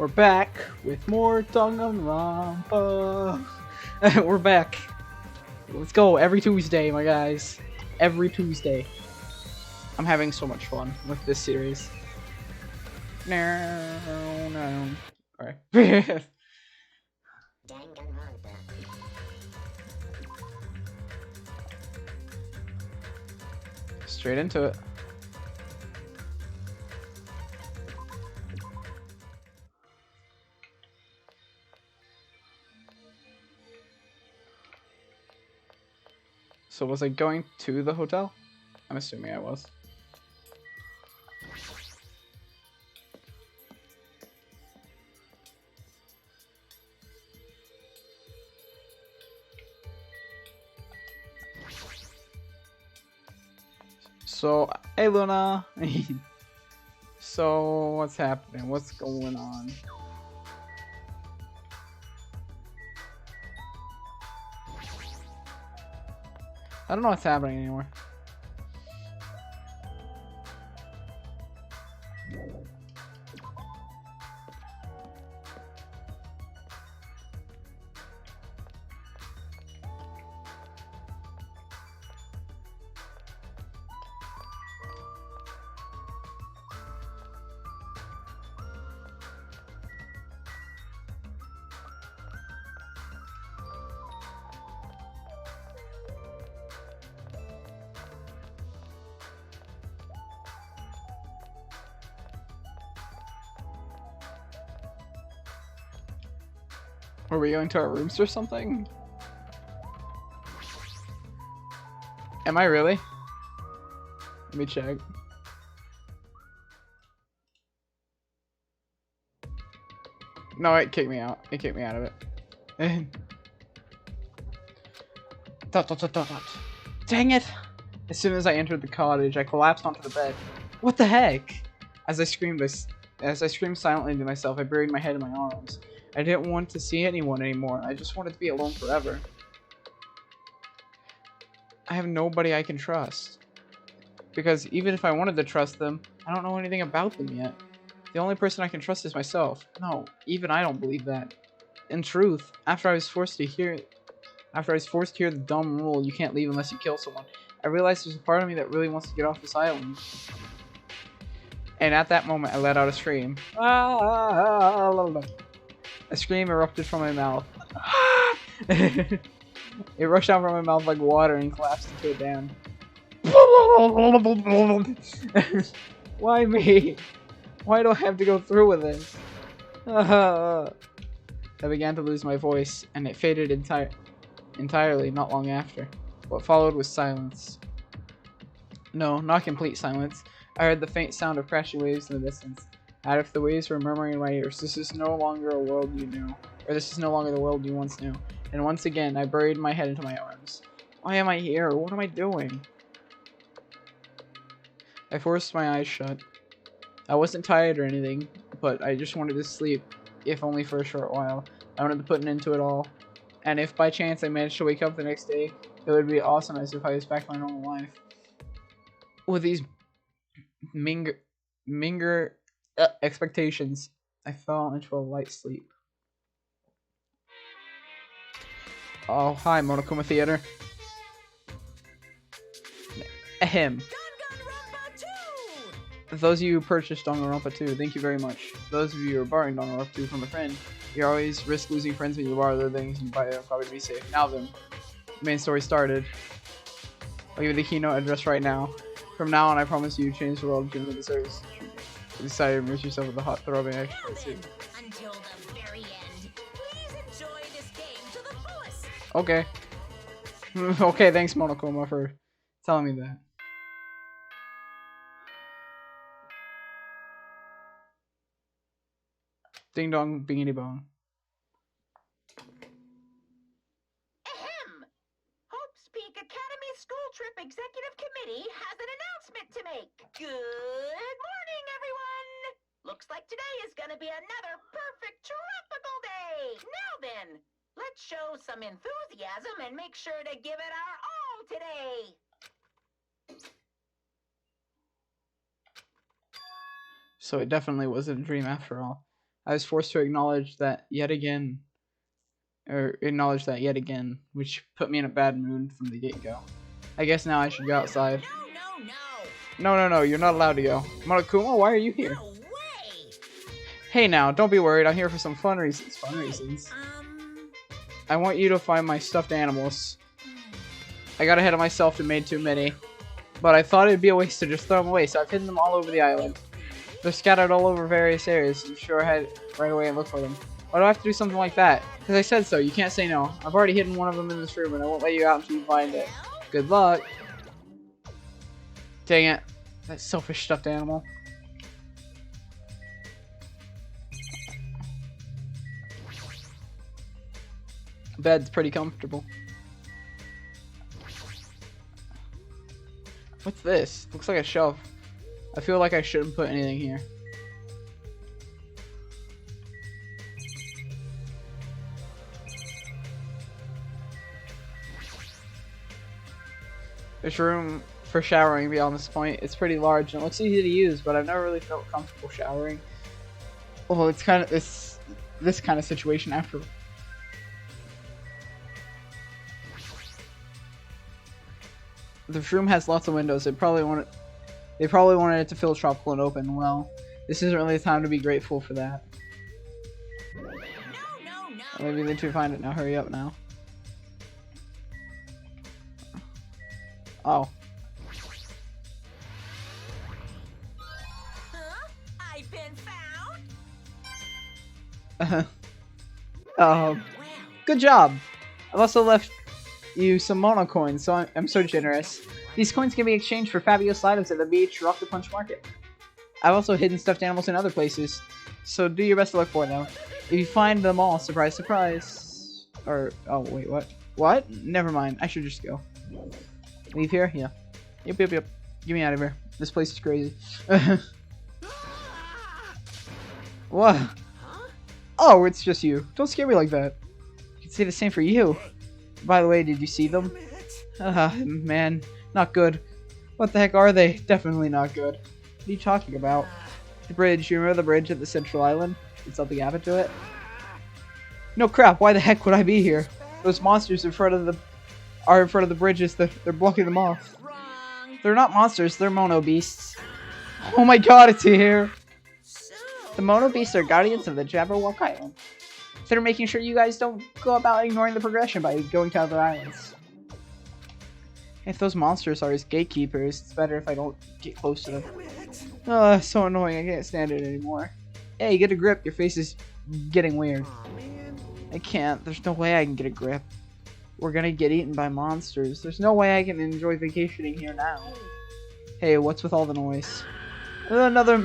We're back with more Danganronpa. We're back. Let's go every Tuesday, my guys. Every Tuesday. I'm having so much fun with this series. No. Alright. Straight into it. So was I going to the hotel? I'm assuming I was. So, hey Luna! So, what's happening? What's going on? I don't know what's happening anymore. Were we going to our rooms or something? Am I really? Let me check. No, it kicked me out. It kicked me out of it. Dang it! As soon as I entered the cottage, I collapsed onto the bed. What the heck? As I screamed silently to myself, I buried my head in my arms. I didn't want to see anyone anymore. I just wanted to be alone forever. I have nobody I can trust. Because even if I wanted to trust them, I don't know anything about them yet. The only person I can trust is myself. No, even I don't believe that. In truth, after I was forced to hear the dumb rule, you can't leave unless you kill someone, I realized there's a part of me that really wants to get off this island. And at that moment, I let out a scream. A scream erupted from my mouth. It rushed out from my mouth like water and collapsed into a dam. Why me? Why do I have to go through with this? I began to lose my voice, and it faded entirely not long after. What followed was silence. No, not complete silence. I heard the faint sound of crashing waves in the distance. As if the waves were murmuring in my ears, this is no longer a world you knew. Or this is no longer the world you once knew. And once again, I buried my head into my arms. Why am I here? What am I doing? I forced my eyes shut. I wasn't tired or anything, but I just wanted to sleep, if only for a short while. I wanted to put an end to it all. And if by chance I managed to wake up the next day, it would be awesome as if I was back to my normal life. With these minger expectations, I fell into a light sleep. Oh, hi, Monokuma Theater. Ahem. Those of you who purchased Danganronpa 2, thank you very much. Those of you who are borrowing Danganronpa 2 from a friend, you always risk losing friends when you borrow their things and buy a copy to be safe. Now then, the main story started. I'll give you the keynote address right now. From now on, I promise you, change the world, give them the service. You decided to immerse yourself with the hot, throbbing action. Until the very end, please enjoy this game to the fullest. Okay. Okay, thanks Monokuma for telling me that. Ding dong, bingity bong. Ahem! Hope's Peak Academy School Trip Executive Committee has an announcement to make. Good morning, everyone! Looks like today is gonna be another perfect tropical day. Now then, let's show some enthusiasm and make sure to give it our all today. So it definitely wasn't a dream after all. I was forced to acknowledge that yet again, which put me in a bad mood from the get-go. I guess now I should go outside. No, you're not allowed to go. Monokuma, why are you here? No way! Hey now, don't be worried, I'm here for some fun reasons. I want you to find my stuffed animals. I got ahead of myself and made too many. But I thought it'd be a waste to just throw them away, so I've hidden them all over the island. They're scattered all over various areas, so I'm sure I head right away and look for them. Why do I have to do something like that? Because I said so, you can't say no. I've already hidden one of them in this room, and I won't let you out until you find it. Good luck. Dang it. That selfish stuffed animal. Bed's pretty comfortable. What's this? Looks like a shelf. I feel like I shouldn't put anything here. There's room for showering beyond this point. It's pretty large and it looks easy to use, but I've never really felt comfortable showering. Well, it's kind of this kind of situation after. The room has lots of windows. They probably wanted it to feel tropical and open. Well, this isn't really the time to be grateful for that. No. Maybe they should find it now. Hurry up now. Oh. Huh? I've been found? Wow. Good job. I've also left you some mono coins, so I'm so generous. These coins can be exchanged for fabulous items at the beach or off the punch market. I've also hidden stuffed animals in other places, so do your best to look for them. If you find them all, surprise, surprise. Or, oh wait, what? What? Never mind, I should just go. Leave here? Yeah. Yep. Get me out of here. This place is crazy. What? Oh, it's just you. Don't scare me like that. I can say the same for you. By the way, did you see them? Man, not good. What the heck are they? Definitely not good. What are you talking about? The bridge. You remember the bridge at the central island? Did something happen to it? No crap, why the heck would I be here? Those monsters in front of the bridges. They're blocking them off. Wrong. They're not monsters, they're mono beasts. Oh my god, it's here! The mono beasts are guardians of the Jabberwock Island. They're making sure you guys don't go about ignoring the progression by going to other islands. If those monsters are his gatekeepers, it's better if I don't get close to them. Oh, that's so annoying, I can't stand it anymore. Hey, get a grip, your face is getting weird. I can't, there's no way I can get a grip. We're gonna get eaten by monsters. There's no way I can enjoy vacationing here now. Hey, what's with all the noise? Another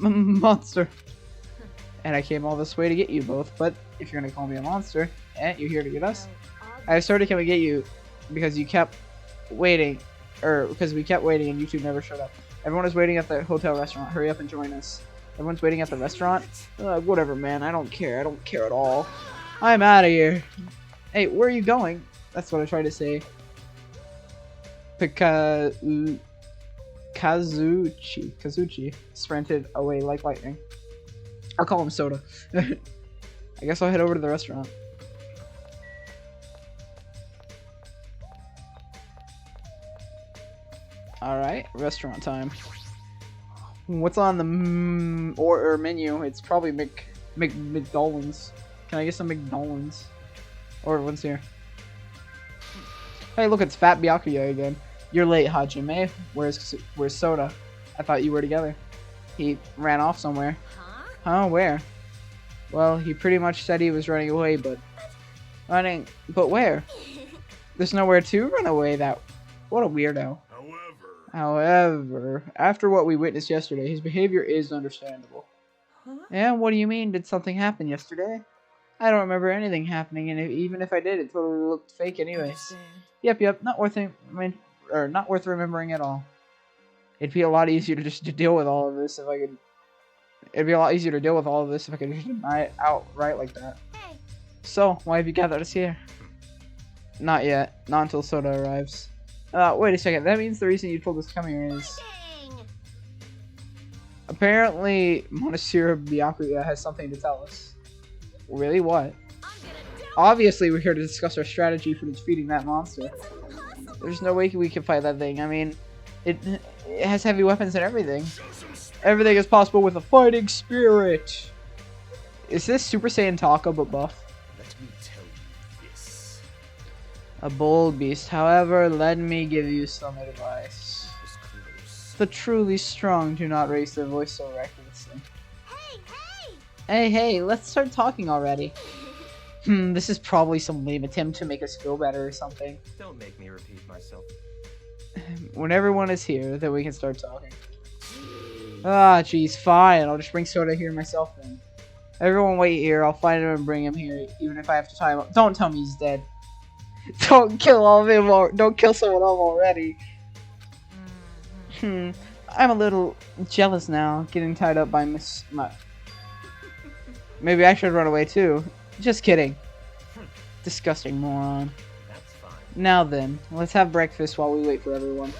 monster. And I came all this way to get you both, but if you're gonna call me a monster, you're here to get us. I started coming to get you because you kept waiting, because we kept waiting and you two never showed up. Everyone is waiting at the hotel restaurant. Hurry up and join us. Everyone's waiting at the restaurant? Whatever, man. I don't care. I don't care at all. I'm out of here. Hey, where are you going? That's what I tried to say. Kazuchi sprinted away like lightning. I'll call him Soda. I guess I'll head over to the restaurant. Alright, restaurant time. What's on the menu? It's probably McDonald's. Can I get some McDonald's? Or what's here? Hey, look, it's Fat Byakuya again. You're late, Hajime. Where's Soda? I thought you were together. He ran off somewhere. Huh? Where? Well, he pretty much said he was running away, but where? There's nowhere to run away. What a weirdo. However, after what we witnessed yesterday, his behavior is understandable. And what do you mean? Did something happen yesterday? I don't remember anything happening, and even if I did, it totally looked fake anyways. Yep, not worth remembering at all. It'd be a lot easier to deal with all of this if I could. It'd be a lot easier to deal with all of this if I could just deny it outright like that. Hey. So, why have you gathered us here? Not yet. Not until Soda arrives. Wait a second. That means the reason you told us to come here is Apparently, Monsieur Byakuya has something to tell us. Really? What? Obviously, we're here to discuss our strategy for defeating that monster. There's no way we can fight that thing. I mean, it has heavy weapons and everything. Everything is possible with a fighting spirit. Is this Super Saiyan Taka but buff? Let me tell you this. A bold beast. However, let me give you some advice. Was close. The truly strong do not raise their voice so recklessly. Hey, Hey, let's start talking already. This is probably some lame attempt to make us feel better or something. Don't make me repeat myself. When everyone is here, then we can start talking. Ah, jeez, fine. I'll just bring Soda here myself then. Everyone wait here. I'll find him and bring him here, even if I have to tie him up. Don't tell me he's dead. Don't kill all of him. Don't kill someone else already. I'm a little jealous now, getting tied up by Maybe I should run away too. Just kidding. Disgusting moron. That's fine. Now then, let's have breakfast while we wait for everyone.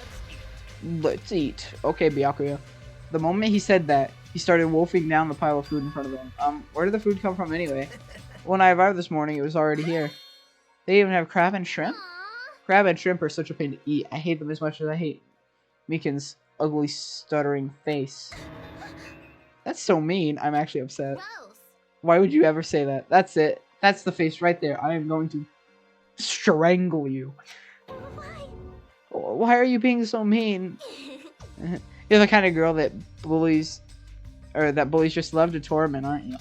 Let's eat. Okay, Byakuya. The moment he said that, he started wolfing down the pile of food in front of him. Where did the food come from anyway? When I arrived this morning, it was already here. They even have crab and shrimp? Crab and shrimp are such a pain to eat. I hate them as much as I hate Mikan's ugly, stuttering face. That's so mean. I'm actually upset. gross. Why would you ever say that? That's it. That's the face right there. I am going to strangle you. Why are you being so mean? You're the kind of girl that bullies just love to torment, aren't you?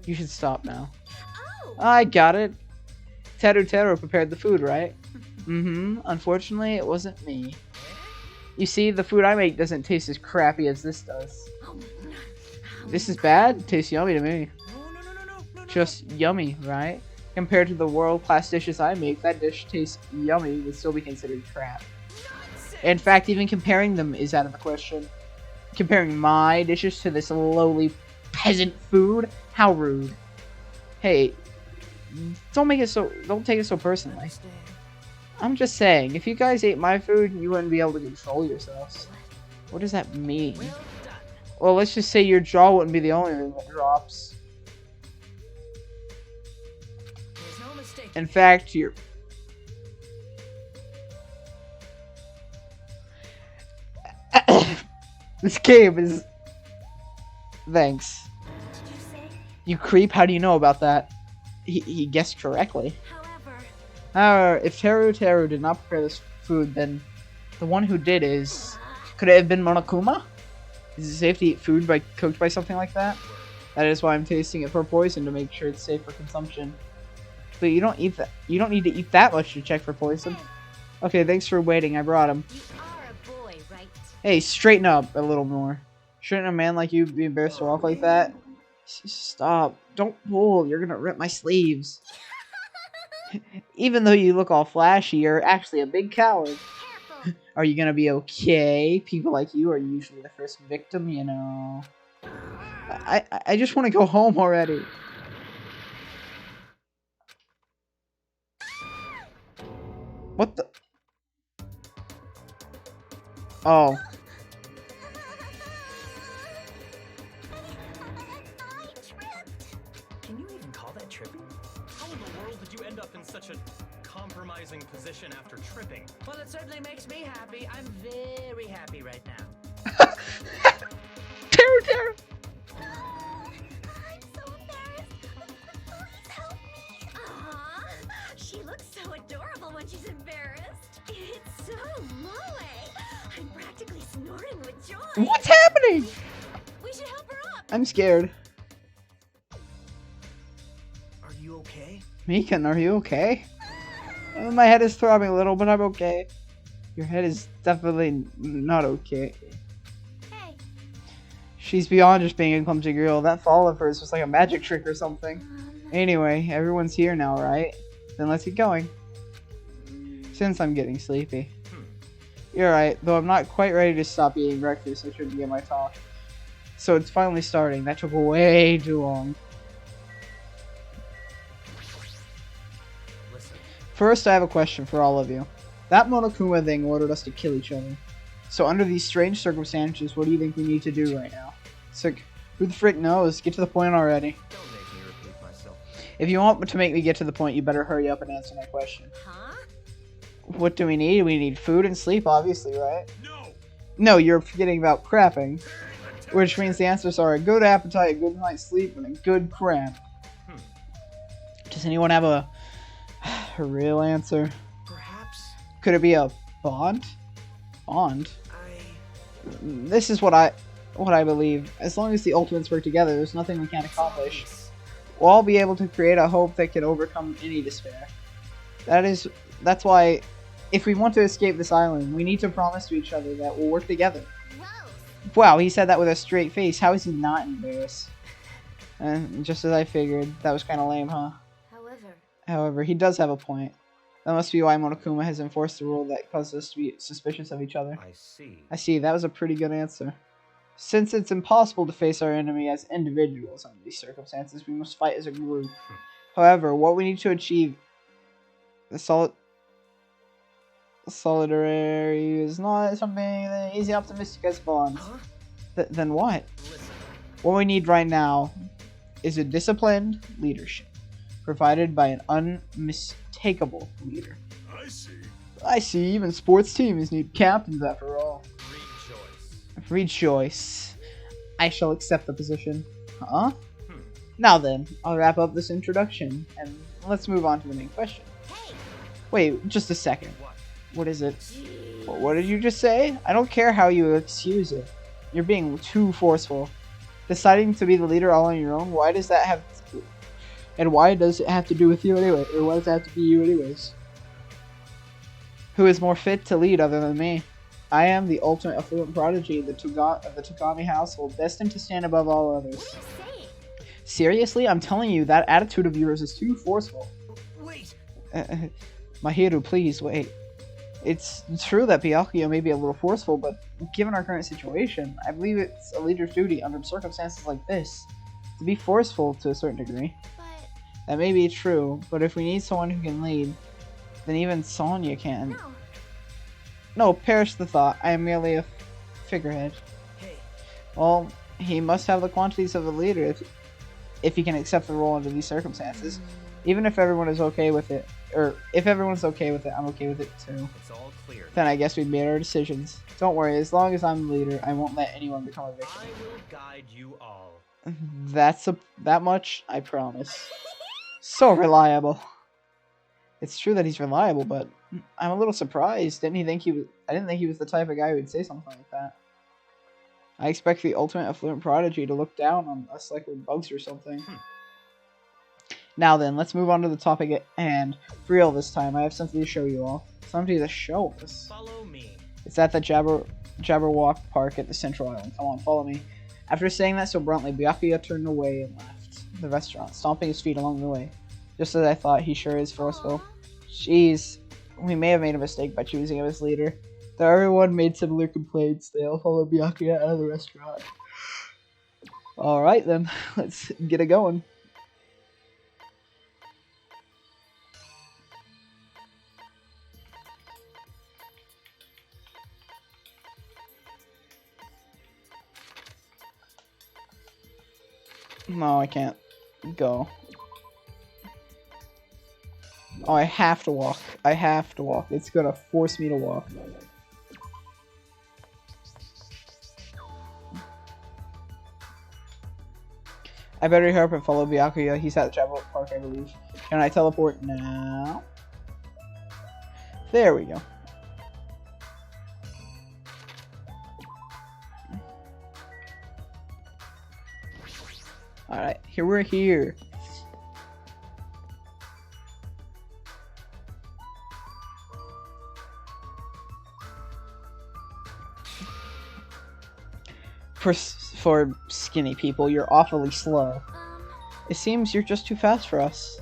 You should stop now. Oh, I got it. Teru prepared the food, right? Unfortunately, it wasn't me. You see, the food I make doesn't taste as crappy as this does. This is bad? It tastes yummy to me. No. Just yummy, right? Compared to the world-class dishes I make, that dish tastes yummy would still be considered crap. In fact, even comparing them is out of the question. Comparing my dishes to this lowly peasant food? How rude. Hey, don't take it so personally. I'm just saying, if you guys ate my food, you wouldn't be able to control yourselves. What does that mean? Well, let's just say your jaw wouldn't be the only thing that drops. In fact, your... This game is... Thanks. did you say? You creep, how do you know about that? He guessed correctly. However, if Teru did not prepare this food, then the one who did is... Could it have been Monokuma? Is it safe to eat food cooked by something like that? That is why I'm tasting it for poison, to make sure it's safe for consumption. But you don't need to eat that much to check for poison. Okay, thanks for waiting. I brought him. You are a boy, right? Hey, straighten up a little more. Shouldn't a man like you be embarrassed to walk like that? Stop. Don't pull. You're gonna rip my sleeves. Even though you look all flashy, you're actually a big coward. Careful. Are you gonna be okay? People like you are usually the first victim, you know. I just want to go home already. What the? Oh. I tripped. Can you even call that tripping? How in the world did you end up in such a compromising position after tripping? Well, it certainly makes me happy. I'm very happy right now. Teru! I'm so embarrassed. Please help me. She looks so adorable when she's embarrassed. It's so moe. I'm practically snorting with joy. What's happening? We should help her up. I'm scared. Are you okay? Mikan, are you okay? My head is throbbing a little, but I'm okay. Your head is definitely not okay. Hey. She's beyond just being a clumsy girl. That fall of hers was like a magic trick or something. Anyway, everyone's here now, right? Then let's get going. Since I'm getting sleepy. You're right, though I'm not quite ready to stop eating breakfast. I shouldn't get my talk. So it's finally starting. That took way too long. Listen, First, I have a question for all of you. That Monokuma thing ordered us to kill each other. So under these strange circumstances, what do you think we need to do right now? It's like, who the frick knows? Get to the point already. Don't make me repeat myself. If you want to make me get to the point, you better hurry up and answer my question. Huh? What do we need? We need food and sleep, obviously, right? No! No, you're forgetting about crapping. Which means the answers are a good appetite, a good night's sleep, and a good crap. Does anyone have a real answer? Perhaps Could it be a bond? Bond? I... This is what I believe. As long as the Ultimates work together, there's nothing we can't accomplish. We'll all be able to create a hope that can overcome any despair. That's why, if we want to escape this island, we need to promise to each other that we'll work together. Gross. Wow, he said that with a straight face. How is he not embarrassed? Just as I figured. That was kind of lame, huh? However, he does have a point. That must be why Monokuma has enforced the rule that causes us to be suspicious of each other. I see. I see, that was a pretty good answer. Since it's impossible to face our enemy as individuals under these circumstances, we must fight as a group. However, what we need to achieve... The solidarity is not something that easy optimistic as bonds. Huh? Then what? Listen. What we need right now is a disciplined leadership, provided by an unmistakable leader. I see, even sports teams need captains after all. Rejoice. I shall accept the position. Huh? Now then, I'll wrap up this introduction, and let's move on to the main question. Hey. Wait, just a second. What? What is it? Jeez. What did you just say? I don't care how you excuse it. You're being too forceful. Deciding to be the leader all on your own, why does that have to... And why does it have to do with you anyway? Or why does it have to be you anyways? Who is more fit to lead other than me? I am the ultimate affluent prodigy of the Togami household, destined to stand above all others. What are you saying? Seriously? I'm telling you, that attitude of yours is too forceful. Wait! Mahiru, please, wait. It's true that Byakuya may be a little forceful, but given our current situation, I believe it's a leader's duty under circumstances like this to be forceful to a certain degree. But That may be true, but if we need someone who can lead, then even Sonya can. no. No, perish the thought. I am merely a figurehead. Hey, Well, he must have the quantities of a leader if he can accept the role under these circumstances. Even if everyone is okay with it, or if everyone's okay with it, I'm okay with it too. it's all clear. Then I guess we've made our decisions. Don't worry, as long as I'm the leader, I won't let anyone become a victim. I will guide you all. That much, I promise. So reliable. It's true that he's reliable, but I'm a little surprised. I didn't think he was the type of guy who would say something like that. I expect the ultimate affluent prodigy to look down on us like we're bugs or something. Now then, let's move on to the topic at hand. For real this time, I have something to show you all. Something to show us. Follow me. It's at the Jabberwock Park at the Central Island. Come on, follow me. After saying that so bluntly, Byakuya turned away and left the restaurant, stomping his feet along the way. Just as I thought, he sure is forceful. Jeez, we may have made a mistake by choosing him as leader. Though everyone made similar complaints, they all followed Byakuya out of the restaurant. Alright then, let's get it going. No, I can't go. Oh, I have to walk. I have to walk. It's gonna force me to walk. I better hurry up and follow Byakuya. He's at the travel park, I believe. Can I teleport now? There we go. Alright, here we're here. For skinny people, you're awfully slow. It seems you're just too fast for us.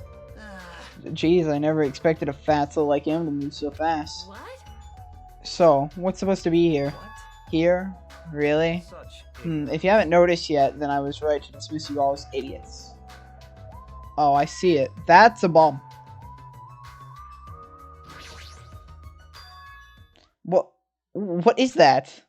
Jeez, I never expected a fatso like him to move so fast. What? So, what's supposed to be here? What? Here? Really? Such If you haven't noticed yet, then I was right to dismiss you all as idiots. Oh, I see it. That's a bomb. What is that?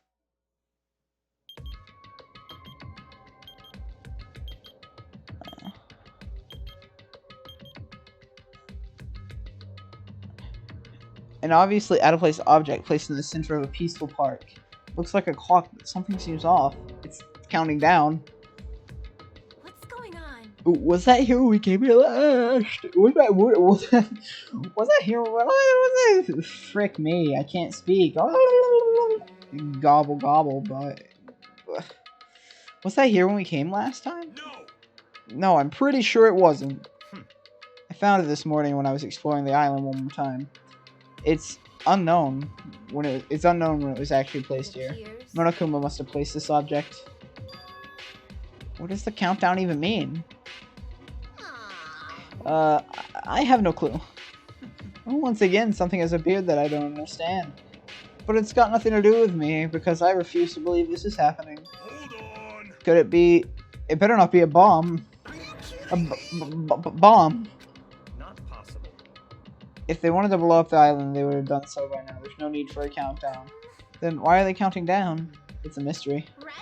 An obviously out-of-place object placed in the center of a peaceful park. Looks like a clock, but something seems off. It's counting down. What's going on? Was that here when we came here last? Was that here? What was that? Frick me, I can't speak. Gobble gobble, but... Was that here when we came last time? No, I'm pretty sure it wasn't. I found it this morning when I was exploring the island one more time. It's unknown when it was actually placed here. Monokuma must have placed this object. What does the countdown even mean? I have no clue. Well, once again, something has appeared that I don't understand. But it's got nothing to do with me, because I refuse to believe this is happening. Hold on. Could it be... It better not be a bomb. A bomb. Not possible. If they wanted to blow up the island, they would have done so by now. There's no need for a countdown. Then why are they counting down? It's a mystery. Right?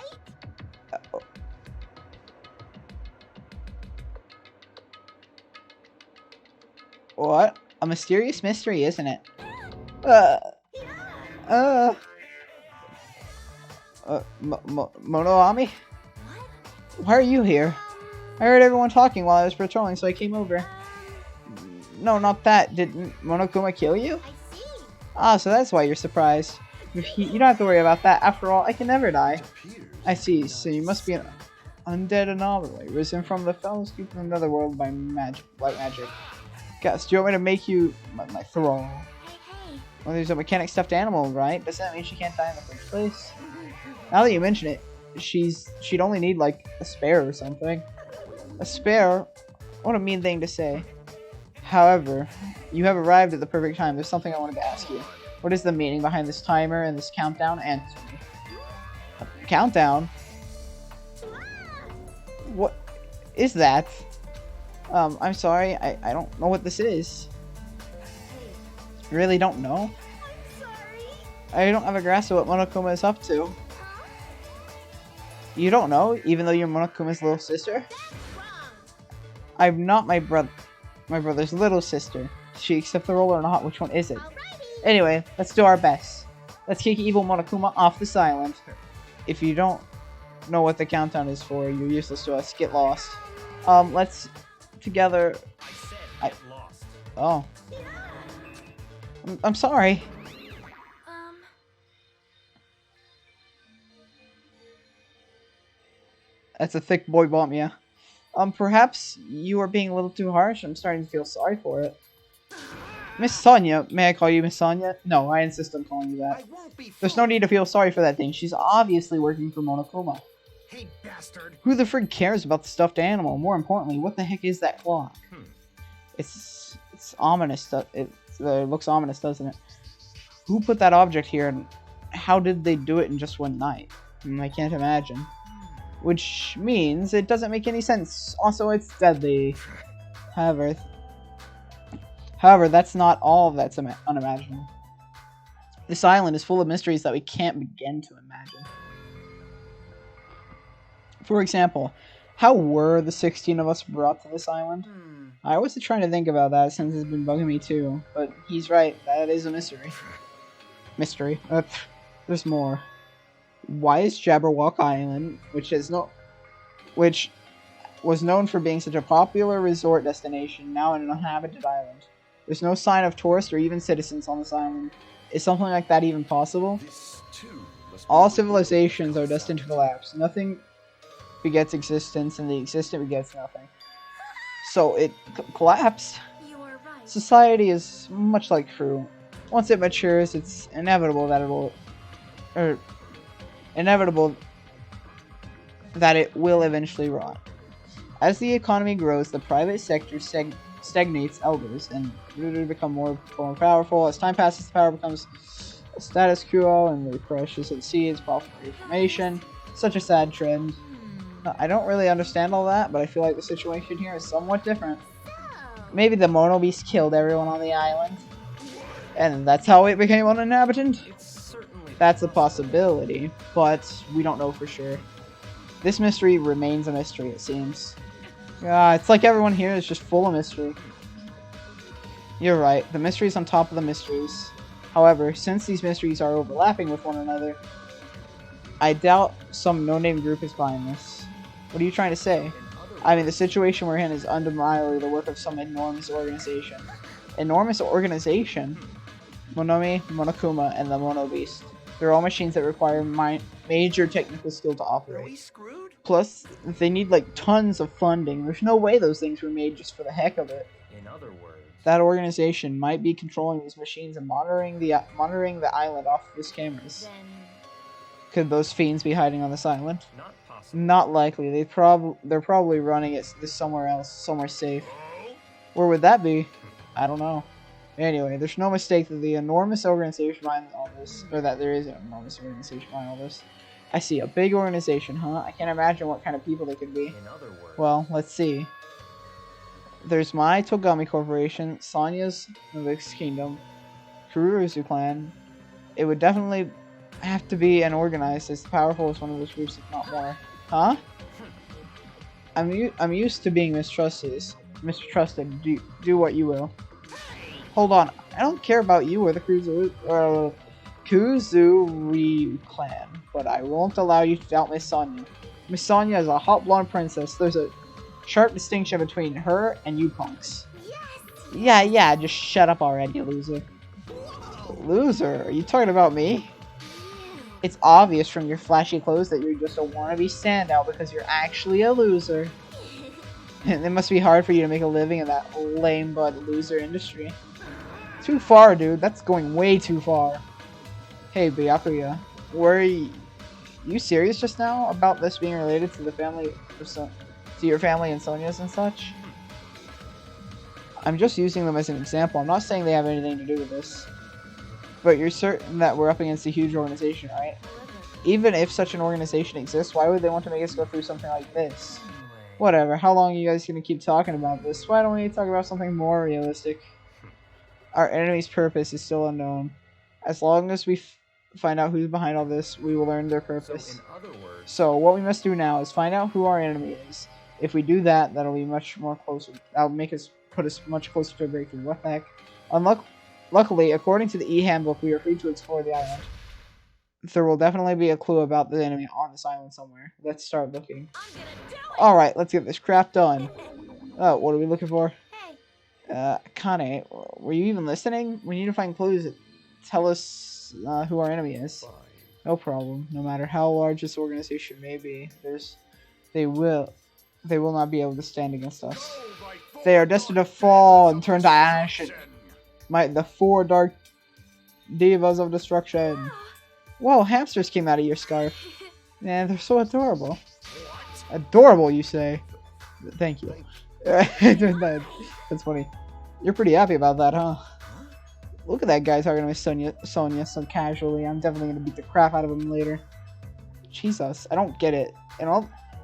What? A mysterious mystery, isn't it? Monoami? Why are you here? I heard everyone talking while I was patrolling, so I came over. No, not that. Did Monokuma kill you? I see. Ah, so that's why you're surprised. You don't have to worry about that. After all, I can never die. I see. So you must be an undead anomaly, risen from the fellows keep from another world by magic, white magic. Guess, do you want me to make you my thrall? Hey. Well, there's a mechanic stuffed animal, right? Doesn't that mean she can't die in the first place? Now that you mention it, she'd only need like a spare or something. A spare? What a mean thing to say. However, you have arrived at the perfect time. There's something I wanted to ask you. What is the meaning behind this timer and this countdown? Answer me. Countdown? What is that? I'm sorry, I don't know what this is. You really don't know? Sorry. I don't have a grasp of what Monokuma is up to. You don't know, even though you're Monokuma's little sister? That's wrong. I'm not my brother's little sister. Does she accept the role or not? Which one is it? Alrighty. Anyway, let's do our best. Let's kick evil Monokuma off this island. If you don't know what the countdown is for, you're useless to us. Get lost. Let's together. I said I- get lost. Oh, I'm sorry. That's a thick boy bomb, yeah. Perhaps you are being a little too harsh. I'm starting to feel sorry for it. Miss Sonia, may I call you Miss Sonia? No, I insist on calling you that. I won't be There's no need to feel sorry for that thing. She's obviously working for Monokuma. Hey, bastard. Who the frig cares about the stuffed animal? More importantly, what the heck is that clock? It's ominous. It looks ominous, doesn't it? Who put that object here, and how did they do it in just one night? I can't imagine. Which means it doesn't make any sense. Also, it's deadly. However, that's not all that's unimaginable. This island is full of mysteries that we can't begin to imagine. For example, how were the 16 of us brought to this island? I was trying to think about that since it's been bugging me too, but he's right, that is a mystery. Mystery. There's more. Why is Jabberwock Island, which was known for being such a popular resort destination, now an uninhabited island? There's no sign of tourists or even citizens on this island. Is something like that even possible? All civilizations are destined to collapse. Nothing begets existence, and the existent begets nothing. So it collapsed. You are right. Society is much like fruit. Once it matures, it's inevitable that it will eventually rot. As the economy grows, the private sector stagnates elders and become more powerful. As time passes, the power becomes a status quo, and the pressure succeeds, profit reformation. Such a sad trend. I don't really understand all that, but I feel like the situation here is somewhat different. Maybe the Mono Beast killed everyone on the island, and that's how it became uninhabited? It's certainly That's a possibility, but we don't know for sure. This mystery remains a mystery, it seems. It's like everyone here is just full of mystery. You're right, the mysteries on top of the mysteries. However, since these mysteries are overlapping with one another, I doubt some no-name group is behind this. What are you trying to say? I mean, the situation we're in is undeniably the work of some enormous organization. Enormous organization? Monomi, Monokuma, and the Mono Beast. They're all machines that require major technical skill to Are we operate. screwed? Plus, they need like tons of funding. There's no way those things were made just for the heck of it. In other words, That organization might be controlling these machines and monitoring the island off of its cameras. Then Could those fiends be hiding on this island? not possible. Not likely. They're probably running it somewhere else, somewhere safe. Where would that be? I don't know. Anyway, there's no mistake that the enormous organization behind all this, or that there is an enormous organization behind all this. I see, a big organization, huh? I can't imagine what kind of people they could be. In other words, Well, let's see. There's my Togami Corporation, Sonya's Novix Kingdom, Kururuzu Clan. It would definitely have to be and organized as powerful as one of those groups, if not more. Huh? I'm used to being mistrusted. Do what you will. Hold on. I don't care about you or the Kuzuri clan, but I won't allow you to doubt Miss Sonya. Miss Sonya is a hot blonde princess. There's a sharp distinction between her and you punks. yes. Yeah, just shut up already, you loser. Loser? Are you talking about me? It's obvious from your flashy clothes that you're just a wannabe standout because you're actually a loser. It must be hard for you to make a living in that lame but loser industry. Too far, dude. That's going way too far. Hey, Byakuya, were you serious just now about this being related to the family, to your family and Sonya's and such? I'm just using them as an example. I'm not saying they have anything to do with this. But you're certain that we're up against a huge organization, right? Even if such an organization exists, why would they want to make us go through something like this? Whatever, how long are you guys gonna keep talking about this? Why don't we talk about something more realistic? Our enemy's purpose is still unknown. As long as we find out who's behind all this, we will learn their purpose. So, in other words, So what we must do now is find out who our enemy is. If we do that, that'll be much more closer. That'll put us much closer to a breakthrough. What the heck? Luckily, according to the e-handbook, we are free to explore the island. There will definitely be a clue about the enemy on this island somewhere. Let's start looking. I'm gonna do it. Alright, let's get this crap done. Oh, what are we looking for? Hey, Kane, were you even listening? We need to find clues that tell us who our enemy is. fine. No problem. No matter how large this organization may be, they will not be able to stand against us. They are destined to fall and turn to ash. The four dark divas of destruction. Whoa, hamsters came out of your scarf. Man, they're so adorable. Adorable, you say? Thank you. That's funny. You're pretty happy about that, huh? Look at that guy talking to Miss Sonya so casually. I'm definitely gonna beat the crap out of him later. Jesus, I don't get it. In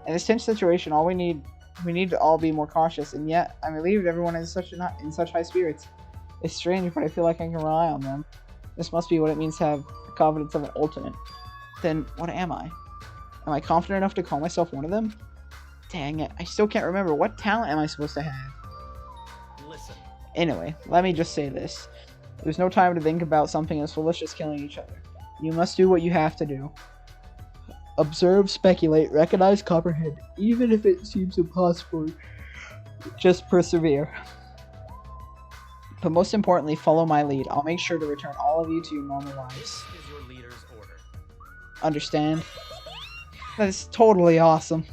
this tense situation, we need to all be more cautious, and yet I'm relieved everyone is in such high spirits. It's strange, but I feel like I can rely on them. This must be what it means to have the confidence of an ultimate. Then what am I? Am I confident enough to call myself one of them? Dang it, I still can't remember. What talent am I supposed to have? Listen, Anyway, let me just say this. There's no time to think about something as foolish as killing each other. You must do what you have to do. Observe, speculate, recognize, comprehend. Even if it seems impossible, just persevere. But most importantly, follow my lead. I'll make sure to return all of you to your normal this lives. is your leader's order. Understand? That's totally awesome.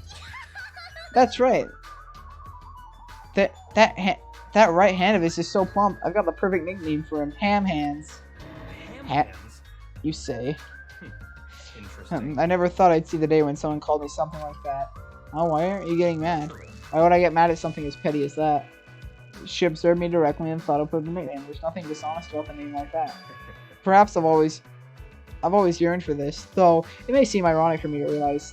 That's right. That right hand of his is so plump. I've got the perfect nickname for him. Ham Hands. Ham Ha- hands? You say. Interesting. I never thought I'd see the day when someone called me something like that. Oh, why aren't you getting mad? Why would I get mad at something as petty as that? She observed me directly and thought up with the nickname. There's nothing dishonest about a name like that. Perhaps I've always yearned for this, though it may seem ironic for me to realize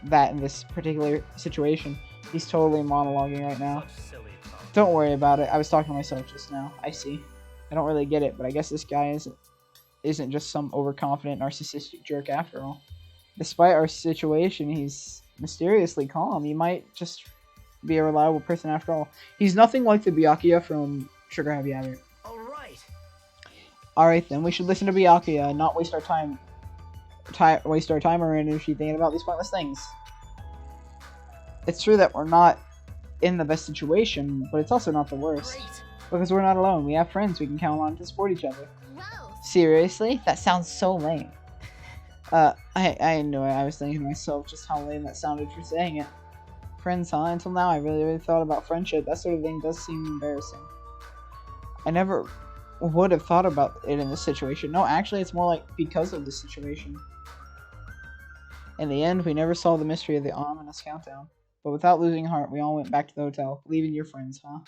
that in this particular situation, he's totally monologuing right now. Such silly talk. Don't worry about it. I was talking to myself just now. I see. I don't really get it, but I guess this guy isn't. isn't just some overconfident, narcissistic jerk after all. Despite our situation, he's mysteriously calm. He might just be a reliable person after all. He's nothing like the Byakuya from Sugar Happy Habit. Alright. Alright then, we should listen to Byakuya and not waste our time or energy thinking about these pointless things. It's true that we're not in the best situation, but it's also not the worst. Great. Because we're not alone. We have friends we can count on to support each other. Gross. Seriously? That sounds so lame. I knew it. I was thinking to myself just how lame that sounded for saying it. Friends, huh? Until now, I really thought about friendship. That sort of thing does seem embarrassing. I never would have thought about it in this situation. No, actually, it's more like because of this situation. In the end, we never solved the mystery of the ominous countdown. But without losing heart, we all went back to the hotel. Believe in your friends, huh?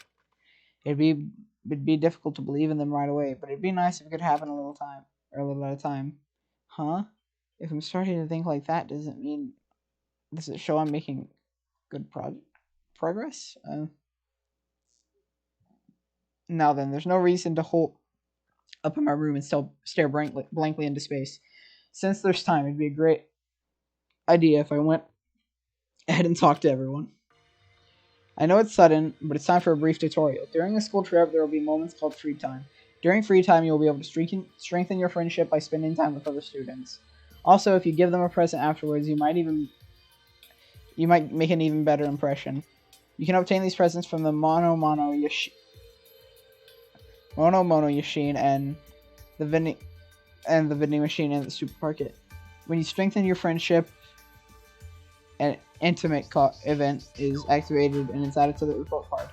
It'd be difficult to believe in them right away, but it'd be nice if it could happen a little at a time. Huh? If I'm starting to think like that, does it show I'm making good progress? Now then, there's no reason to hold up in my room and still stare blankly into space. Since there's time, it'd be a great idea if I went ahead and talked to everyone. I know it's sudden, but it's time for a brief tutorial. During the school trip, there will be moments called free time. During free time, you will be able to strengthen your friendship by spending time with other students. Also, if you give them a present afterwards, you might make an even better impression. You can obtain these presents from the Mono Mono Yashin and the vending machine in the supermarket. When you strengthen your friendship, an intimate event is activated and it's added to the report card.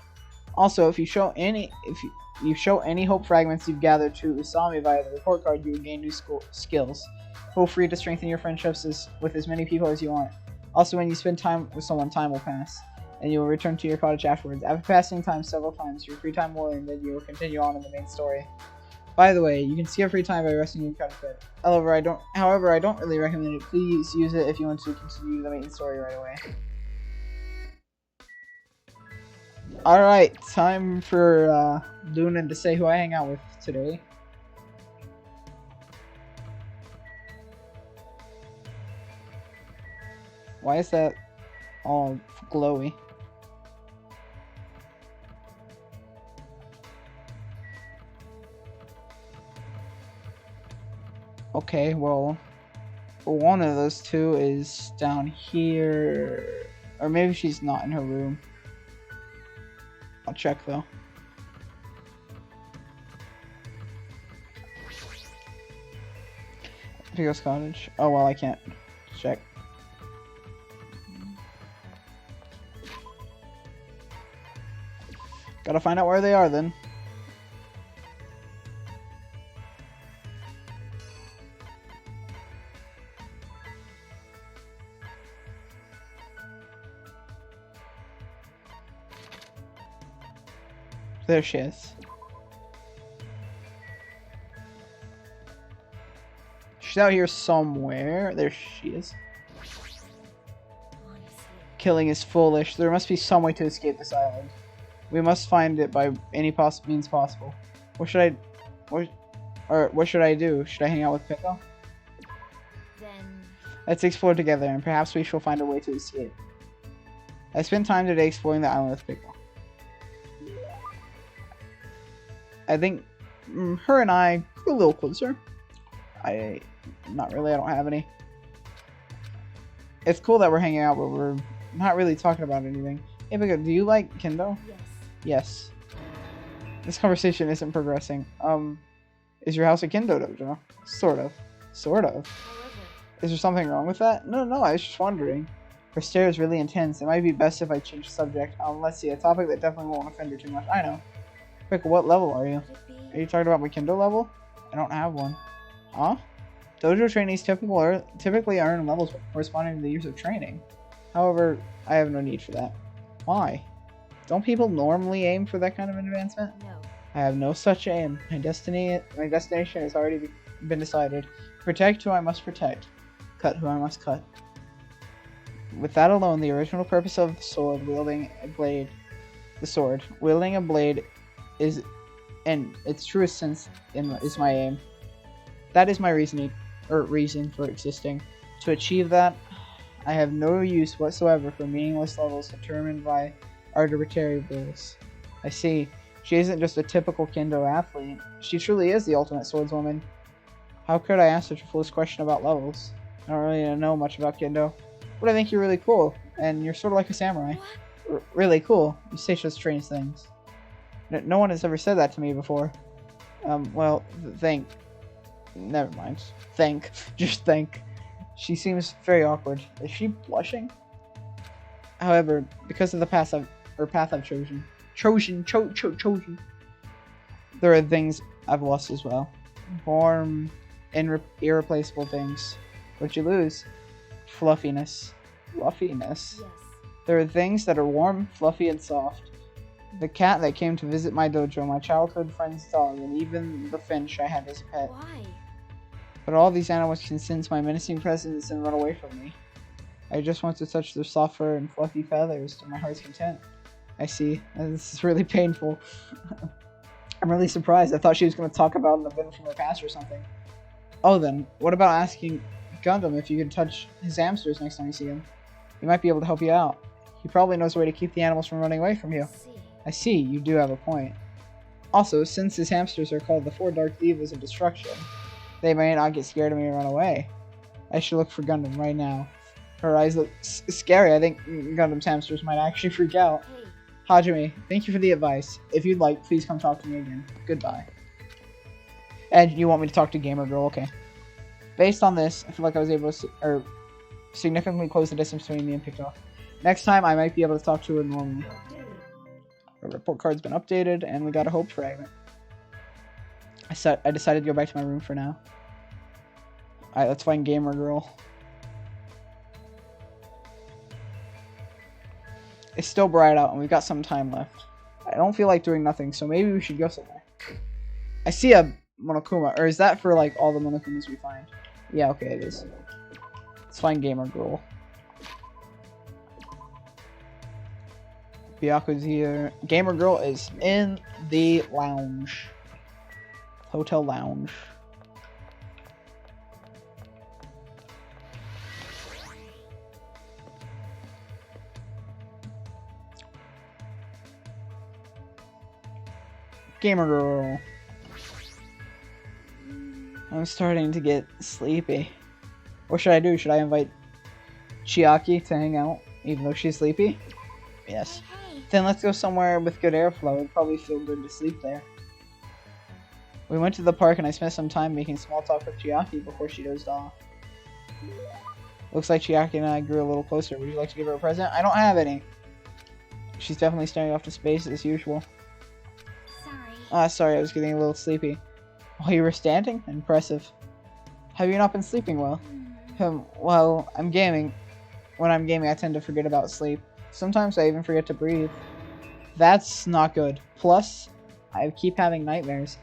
Also, if you show any hope fragments you've gathered to Usami via the report card, you will gain new skills. Feel free to strengthen your friendships with as many people as you want. Also, when you spend time with someone, time will pass, and you will return to your cottage afterwards. After passing time several times, your free time will end, and you will continue on in the main story. By the way, you can skip free time by resting in your cottage bed. However, I don't really recommend it. Please use it if you want to continue the main story right away. Alright, time for Luna to say who I hang out with today. Why is that all glowy? Okay, well, one of those two is down here. Or maybe she's not in her room. I'll check though. Pico's cottage. Oh well, I can't check. Gotta find out where they are then. There she is. She's out here somewhere. There she is. Killing is foolish. There must be some way to escape this island. We must find it by any means possible. What should I do? Should I hang out with Pico? Then Let's explore together, and perhaps we shall find a way to escape. I spent time today exploring the island with Pico. I think her and I grew a little closer. Not really, I don't have any. It's cool that we're hanging out, but we're not really talking about anything. Hey, Pico, do you like Kendo? yes. Yes. This conversation isn't progressing. Is your house a Kendo dojo? Sort of. However, Is there something wrong with that? No, I was just wondering. Her stare is really intense. It might be best if I change the subject. Let's see, a topic that definitely won't offend her too much. I know. Pico, what level are you? could it be? Are you talking about my Kendo level? I don't have one. Huh? Dojo trainees typically earn levels corresponding to the years of training. However, I have no need for that. Why? Don't people normally aim for that kind of advancement? No. I have no such aim. My destination has already been decided. Protect who I must protect. Cut who I must cut. With that alone, the original purpose of the sword wielding a blade is, in its truest sense, is my aim. That is my reason for existing. To achieve that, I have no use whatsoever for meaningless levels determined by arbitrary rules. I see. She isn't just a typical Kendo athlete. She truly is the ultimate swordswoman. How could I ask such a foolish question about levels? I don't really know much about Kendo. But I think you're really cool, and you're sort of like a samurai. Really cool. You say such strange things. No one has ever said that to me before. Well, never mind. Just think. She seems very awkward. Is she blushing? However, because of the path I've chosen, there are things I've lost as well. Warm, irreplaceable things. What'd you lose? Fluffiness. Yes. There are things that are warm, fluffy, and soft. The cat that came to visit my dojo, my childhood friend's dog, and even the finch I had as a pet. Why? But all these animals can sense my menacing presence and run away from me. I just want to touch their soft fur and fluffy feathers to my heart's content. I see. This is really painful. I'm really surprised. I thought she was going to talk about an event from her past or something. Oh then, what about asking Gundam if you could touch his hamsters next time you see him? He might be able to help you out. He probably knows a way to keep the animals from running away from you. I see, you do have a point. Also, since his hamsters are called the 4 Dark Divas of Destruction, they may not get scared of me and run away. I should look for Gundam right now. Her eyes look scary. I think Gundam's hamsters might actually freak out. Hey. Hajime, thank you for the advice. If you'd like, please come talk to me again. Goodbye. And you want me to talk to Gamer Girl? Okay. Based on this, I feel like I was able to significantly close the distance between me and Pico. Next time, I might be able to talk to her normally. Our report card's been updated, and we got a hope fragment. I decided to go back to my room for now. Alright, let's find Gamer Girl. It's still bright out, and we've got some time left. I don't feel like doing nothing, so maybe we should go somewhere. I see a Monokuma, or is that for like all the Monokumas we find? Yeah, okay, it is. Let's find Gamer Girl. Byaku's here. Gamer Girl is in the lounge. Hotel lounge. Gamer Girl. I'm starting to get sleepy. What should I do? Should I invite Chiaki to hang out, even though she's sleepy? Yes. Hey. Then let's go somewhere with good airflow. It'd probably feel good to sleep there. We went to the park and I spent some time making small talk with Chiaki before she dozed off. Looks like Chiaki and I grew a little closer. Would you like to give her a present? I don't have any. She's definitely staring off to space as usual. Sorry. Sorry, I was getting a little sleepy. While you were standing? Impressive. Have you not been sleeping well? Well, I'm gaming. When I'm gaming, I tend to forget about sleep. Sometimes I even forget to breathe. That's not good. Plus, I keep having nightmares.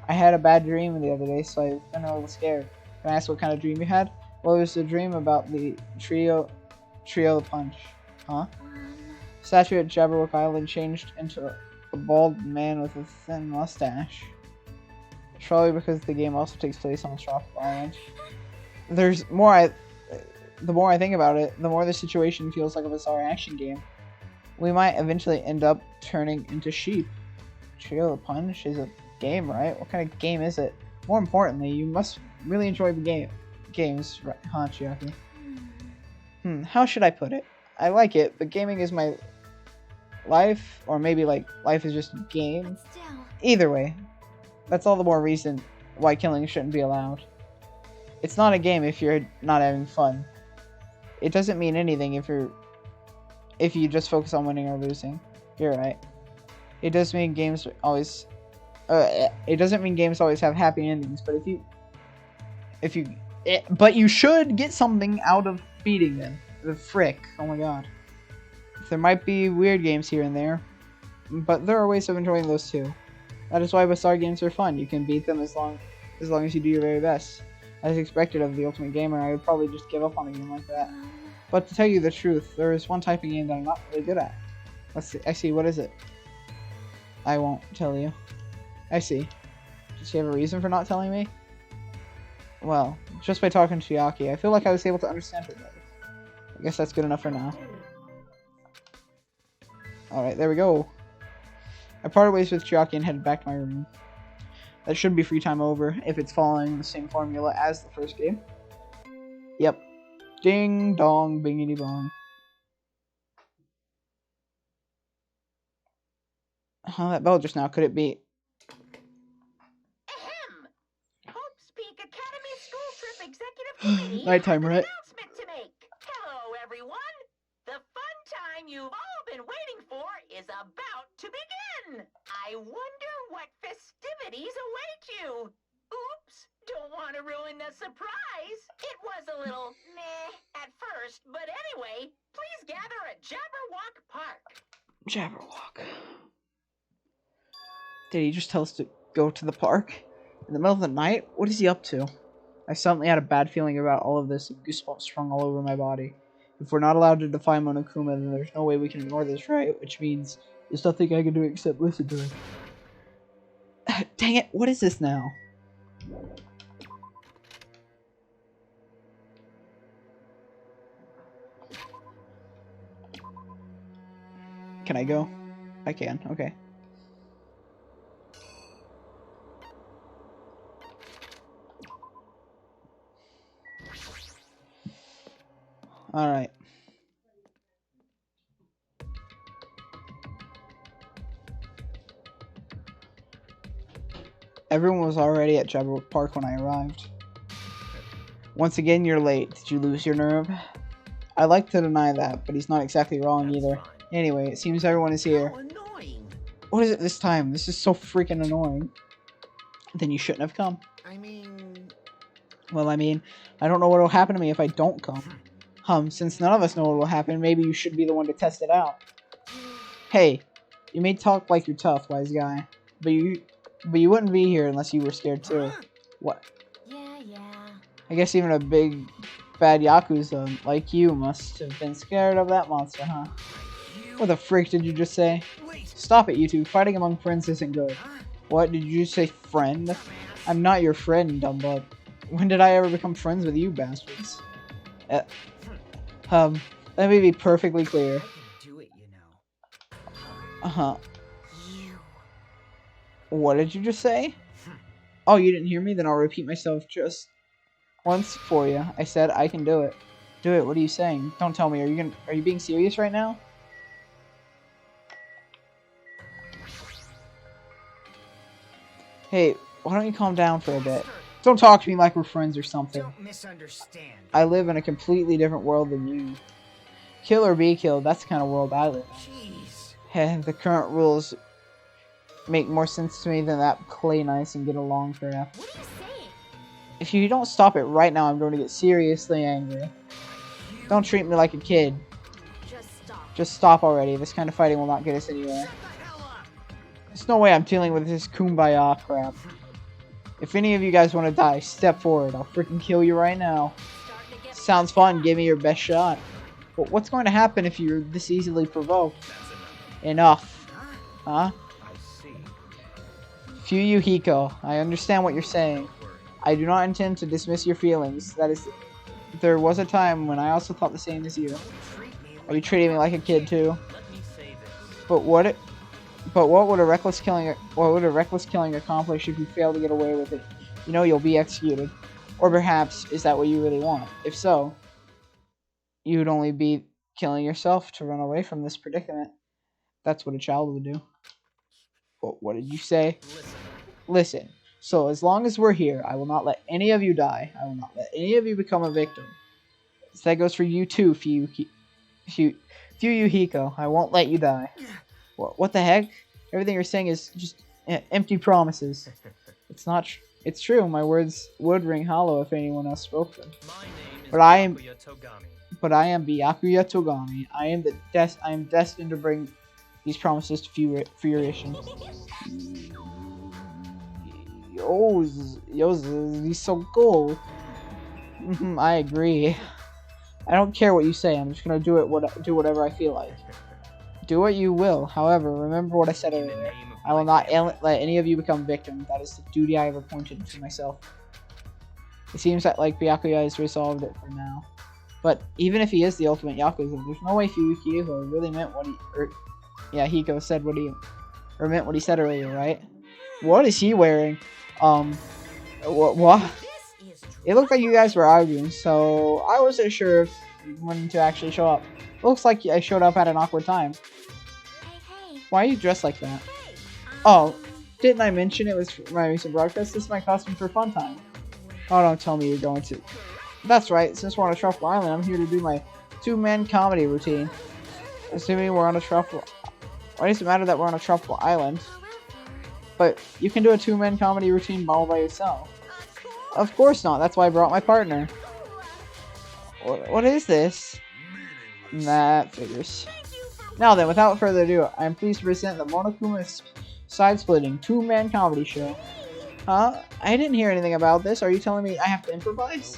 I had a bad dream the other day, so I've been a little scared. Can I ask what kind of dream you had? Well, it was a dream about the trio punch. Huh? Statue at Jabberwock Island changed into a bald man with a thin mustache. Probably because the game also takes place on a tropical island. The more I think about it, the more the situation feels like a bizarre action game. We might eventually end up turning into sheep. Trio Punch is a game, right? What kind of game is it? More importantly, you must really enjoy the games, right, huh, Chiaki? How should I put it? I like it, but gaming is my life, or maybe like life is just a game. Still. Either way, that's all the more reason why killing shouldn't be allowed. It's not a game if you're not having fun. It doesn't mean anything if you just focus on winning or losing. You're right. It does mean games always. It doesn't mean games always have happy endings, but but you should get something out of beating them. The frick! Oh my god. There might be weird games here and there, but there are ways of enjoying those too. That is why bizarre games are fun. You can beat them as long as you do your very best. As expected of the Ultimate Gamer, I would probably just give up on a game like that. But to tell you the truth, there is one type of game that I'm not really good at. Let's see. I see. What is it? I won't tell you. I see. Does she have a reason for not telling me? Well, just by talking to Chiaki, I feel like I was able to understand her better. I guess that's good enough for now. Alright, there we go. I parted ways with Chiaki and headed back to my room. That should be free time over, if it's following the same formula as the first game. Yep. Ding dong, bingity bong. That bell just now, could it be? Ahem! Hope's Peak Academy School Trip Executive Committee Nighttime, has an right? announcement to make. Hello, everyone. The fun time you've all been waiting for is about to begin. I wonder what festivities await you. Oops, don't want to ruin the surprise. It was a little meh at first, but anyway, please gather at Jabberwock Park. Jabberwock. Did he just tell us to go to the park? In the middle of the night? What is he up to? I suddenly had a bad feeling about all of this, and goosebumps sprung all over my body. If we're not allowed to defy Monokuma, then there's no way we can ignore this, right? Which means there's nothing I can do except listen to him. Dang it, what is this now? Can I go? I can, okay. Alright. Everyone was already at Jabberwock Park when I arrived. Once again, you're late. Did you lose your nerve? I'd like to deny that, but he's not exactly wrong either. Anyway, it seems everyone is here. How annoying. What is it this time? This is so freaking annoying. Then you shouldn't have come. I mean... Well, I mean, I don't know what will happen to me if I don't come. Since none of us know what will happen, maybe you should be the one to test it out. Hey, you may talk like you're tough, wise guy, but you wouldn't be here unless you were scared too. What? Yeah. I guess even a big, bad Yakuza like you must have been scared of that monster, huh? What the frick did you just say? Wait. Stop it, you two. Fighting among friends isn't good. What, did you say friend? I'm not your friend, dumb butt. When did I ever become friends with you bastards? Let me be perfectly clear. I can do it, you know. Uh-huh. You. What did you just say? Oh, you didn't hear me? Then I'll repeat myself just once for you. I said I can do it. Do it. What are you saying? Don't tell me. Are you being serious right now? Hey, why don't you calm down for a bit? Don't talk to me like we're friends or something. Don't misunderstand. I live in a completely different world than you. Kill or be killed, that's the kind of world I live in. Jeez. The current rules make more sense to me than that play nice and get along crap. What are you saying? If you don't stop it right now, I'm going to get seriously angry. Don't treat me like a kid. Just stop. Just stop already. This kind of fighting will not get us anywhere. There's no way I'm dealing with this kumbaya crap. If any of you guys want to die, step forward. I'll freaking kill you right now. Starting to get Sounds fun. Give me your best shot. But what's going to happen if you're this easily provoked? That's Enough. Huh? I see. Fuyuhiko, I understand what you're saying. I do not intend to dismiss your feelings. There was a time when I also thought the same as you. Are you treating me like a kid too? Let me say this. But what would a reckless killing accomplish if you fail to get away with it? You know you'll be executed. Or perhaps, is that what you really want? If so, you'd only be killing yourself to run away from this predicament. That's what a child would do. What did you say? Listen. So as long as we're here, I will not let any of you die. I will not let any of you become a victim. So that goes for you too, Fuyuhiko. I won't let you die. What the heck? Everything you're saying is just empty promises. It's not. It's true. My words would ring hollow if anyone else spoke them. My name is But I am. Byakuya Togami. But I am Byakuya Togami. I am destined to bring these promises to fruition. He's so cool. I agree. I don't care what you say. I'm just gonna do whatever I feel like. Do what you will. However, remember what I said In the earlier. name of I will my not let any of you become victims. That is the duty I have appointed to myself. It seems that like Byakuya has resolved it for now. But even if he is the ultimate Yakuza, there's no way Hiko really meant what Hiko said meant what he said earlier, right? What is he wearing? What? It looked like you guys were arguing, so I wasn't sure if when to actually show up. Looks like I showed up at an awkward time. Hey. Why are you dressed like that? Hey. Oh, didn't I mention it was for my recent broadcast? This is my costume for fun time. Oh, don't tell me you're going to. That's right, since we're on a Truffle Island, I'm here to do my two-man comedy routine. Assuming we're on a Truffle... Why does it matter that we're on a Truffle Island? But you can do a two-man comedy routine all by yourself. Of course not, that's why I brought my partner. What is this? That figures. Now then, without further ado, I am pleased to present the Monokuma side-splitting two-man comedy show. Huh? I didn't hear anything about this. Are you telling me I have to improvise?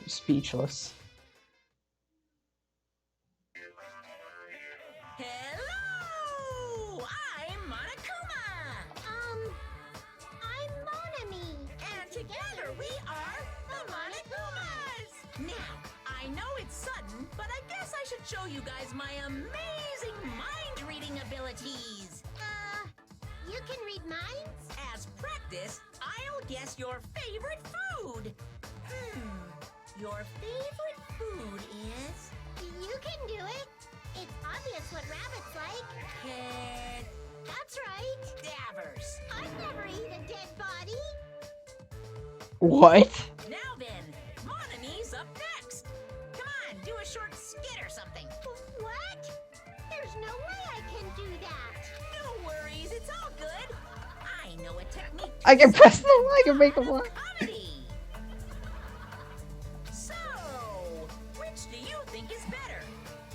I'm speechless. Hello! I'm Monokuma! I'm Monami. And together we are the Monokumas! Now, I know it's sudden, but I guess I should show you guys my amazing mind-reading abilities. You can read minds? As practice, I'll guess your favorite food. Your favorite food is... You can do it. It's obvious what rabbits like. Head That's right. dabbers. I'd never eat a dead body. What? Now then, Monami's up next. Come on, do a short skit or something. What? There's no way I can do that. No worries, it's all good. I know a technique. I can press them, I can make them laugh. Comedy. So, which do you think is better?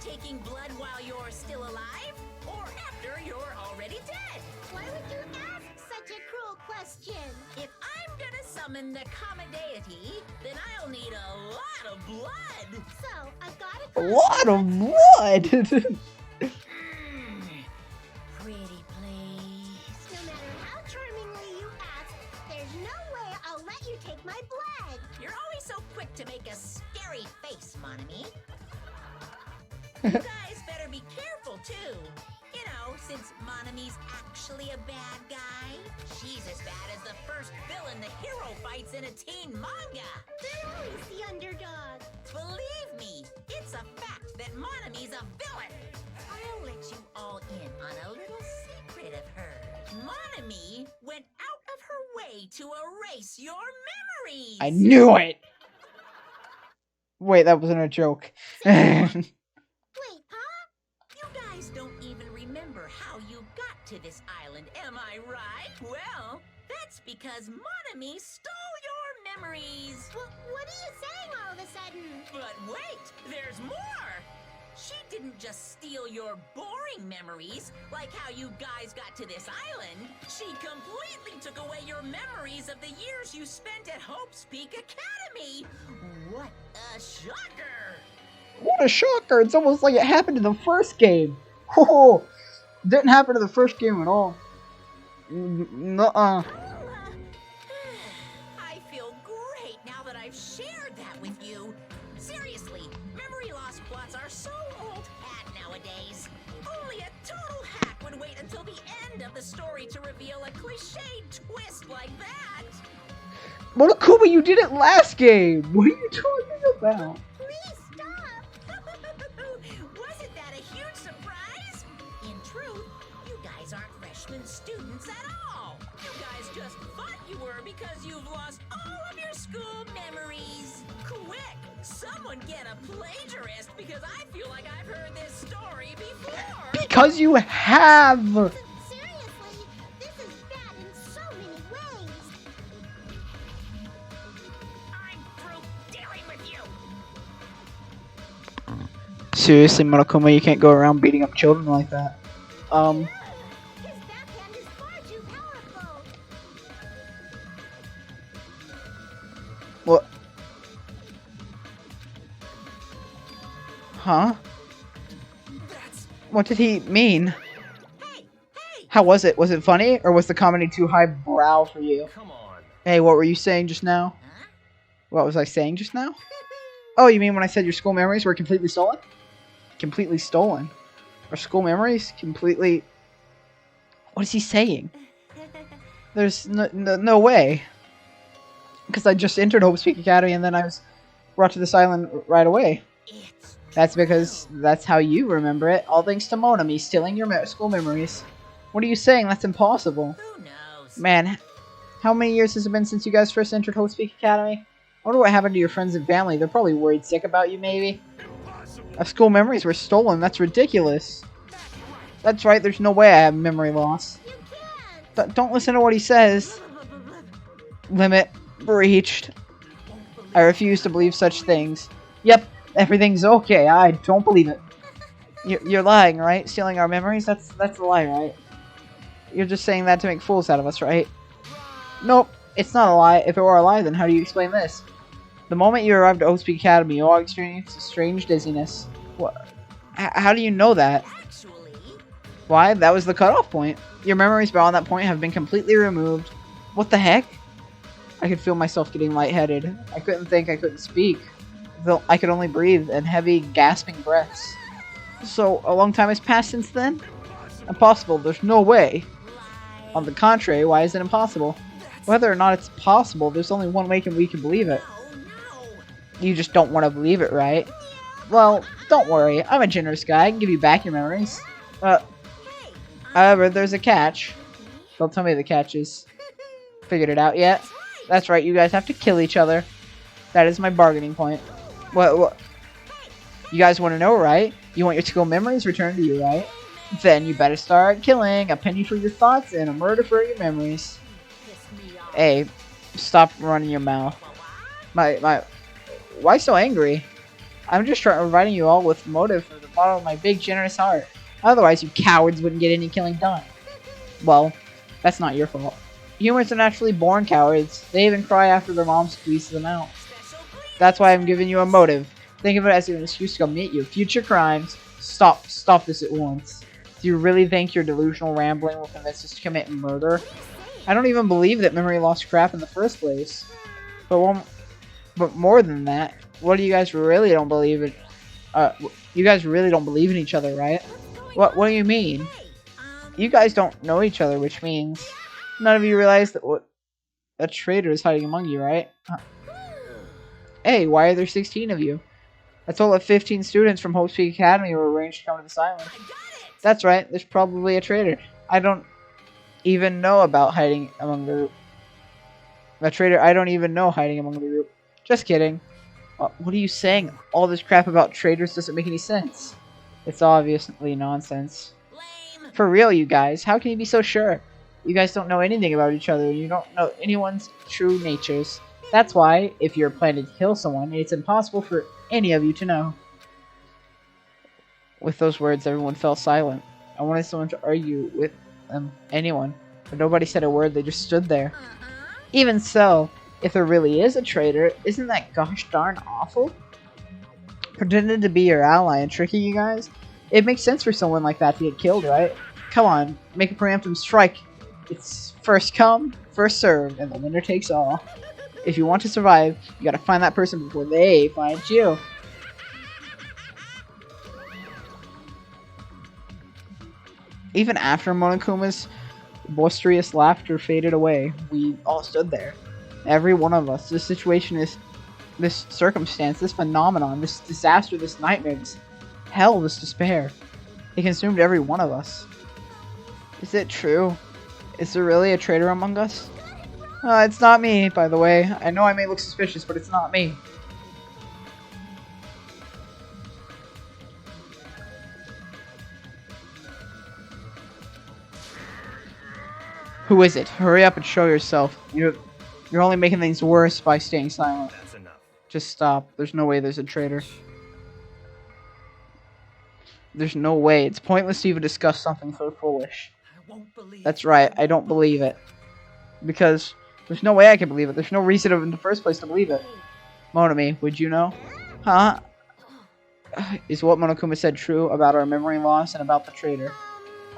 Taking blood while you're still alive, or after you're already dead? Why would you ask such a cruel question? If I'm gonna summon the Kama deity, then I'll need a lot of blood. So, I've got A to... lot of blood! Pretty please. No matter how charmingly you ask, there's no way I'll let you take my blood. You're always so quick to make a scary face, Monami. You guys better be careful, too. You know, since Monami's actually a bad guy. She's as bad as the first villain the hero fights in a teen manga. They're always the underdog. Believe me, it's a fact that Monami's a villain. I'll let you all in on a little secret of hers. Monami went out of her way to erase your memories. I knew it! Wait, that wasn't a joke. Wait, huh? You guys don't even remember how you got to this island, am I right? Well, that's because Monami stole your memories. What are you saying all of a sudden? But wait, there's more! She didn't just steal your boring memories, like how you guys got to this island. She completely took away your memories of the years you spent at Hope's Peak Academy. What a shocker! What a shocker! It's almost like it happened in the first game! Oh, didn't happen in the first game at all. Nuh-uh. I feel great now that I've shared that with you. Seriously, memory loss plots are so old hat nowadays. Only a total hack would wait until the end of the story to reveal a cliched twist like that. Monokuma, you did it last game! What are you talking about? Please stop. Wasn't that a huge surprise? In truth, you guys aren't freshman students at all. You guys just thought you were because you've lost all of your school memories. Quick, someone get a plagiarist because I feel like I've heard this story before. Because you have! Seriously, this is bad in so many ways. I'm through dealing with you. Seriously, Monokuma, you can't go around beating up children like that. His backhand is far too powerful. What? Huh? That's... What did he mean? Hey! How was it? Was it funny, or was the comedy too highbrow for you? Come on. Hey, what were you saying just now? Huh? What was I saying just now? Oh, you mean when I said your school memories were completely stolen? Completely stolen? Our school memories completely... What is he saying? There's no way. Because I just entered Hope's Peak Academy and then I was brought to this island right away. That's because that's how you remember it. All thanks to Monami stealing your school memories. What are you saying? That's impossible. Who knows? Man, how many years has it been since you guys first entered Hope's Peak Academy? I wonder what happened to your friends and family. They're probably worried sick about you, maybe. Our school memories were stolen. That's ridiculous. That's right. There's no way I have memory loss. Don't listen to what he says. Limit breached. I refuse to believe such things. Yep, everything's okay. I don't believe it. You're lying, right? Stealing our memories? That's a lie, right? You're just saying that to make fools out of us, right? Nope, it's not a lie. If it were a lie, then how do you explain this? The moment you arrived at Hope's Peak Academy, you all experienced a strange dizziness. What? How do you know that? Actually, Why? That was the cutoff point. Your memories beyond that point have been completely removed. What the heck? I could feel myself getting lightheaded. I couldn't think, I couldn't speak. Though I could only breathe in heavy, gasping breaths. So, a long time has passed since then? Impossible, there's no way. On the contrary, why is it impossible? Whether or not it's possible, there's only one way we can believe it. You just don't want to believe it, right? Well, don't worry, I'm a generous guy, I can give you back your memories. However, there's a catch. Don't tell me the catch is. Figured it out yet? That's right, you guys have to kill each other. That is my bargaining point. What? You guys want to know, right? You want your school memories returned to you, right? Then you better start killing. A penny for your thoughts and a murder for your memories. Hey, stop running your mouth. Why so angry? I'm just providing you all with motive for the bottom of my big generous heart. Otherwise, you cowards wouldn't get any killing done. Well, that's not your fault. Humans are naturally born cowards. They even cry after their mom squeezes them out. That's why I'm giving you a motive. Think of it as an excuse to come meet you. Future crimes. Stop this at once. Do you really think your delusional rambling will convince us to commit murder? I don't even believe that memory lost crap in the first place. But more than that, what do you guys really don't believe in? You guys really don't believe in each other, right? What do you mean? You guys don't know each other, which means none of you realize that a traitor is hiding among you, right? Hey, why are there 16 of you? A total of 15 students from Hope's Peak Academy were arranged to come to this island. That's right, there's probably a traitor. I don't even know about hiding among the group. A traitor I don't even know hiding among the group. Just kidding. What are you saying? All this crap about traitors doesn't make any sense. It's obviously nonsense. lame. For real, you guys, how can you be so sure? You guys don't know anything about each other, and you don't know anyone's true natures. That's why, if you're planning to kill someone, it's impossible for any of you to know. With those words, everyone fell silent. I wanted someone to argue with anyone, but nobody said a word, they just stood there. Even so, if there really is a traitor, isn't that gosh darn awful? Pretending to be your ally and tricking you guys? It makes sense for someone like that to get killed, right? Come on, make a preemptive strike. It's first come, first served, and the winner takes all. If you want to survive, you gotta find that person before they find you. Even after Monokuma's boisterous laughter faded away, we all stood there. Every one of us. This situation is... this circumstance, this phenomenon, this disaster, this nightmare, this hell, this despair. It consumed every one of us. Is it true? Is there really a traitor among us? It's not me, by the way. I know I may look suspicious, but it's not me. Who is it? Hurry up and show yourself. You're only making things worse by staying silent. That's enough. Just stop. There's no way there's a traitor. There's no way. It's pointless to even discuss something so foolish. I won't believe That's right. I don't believe it. Because there's no way I can believe it. There's no reason in the first place to believe it. Monami, would you know? Huh? Is what Monokuma said true about our memory loss and about the traitor?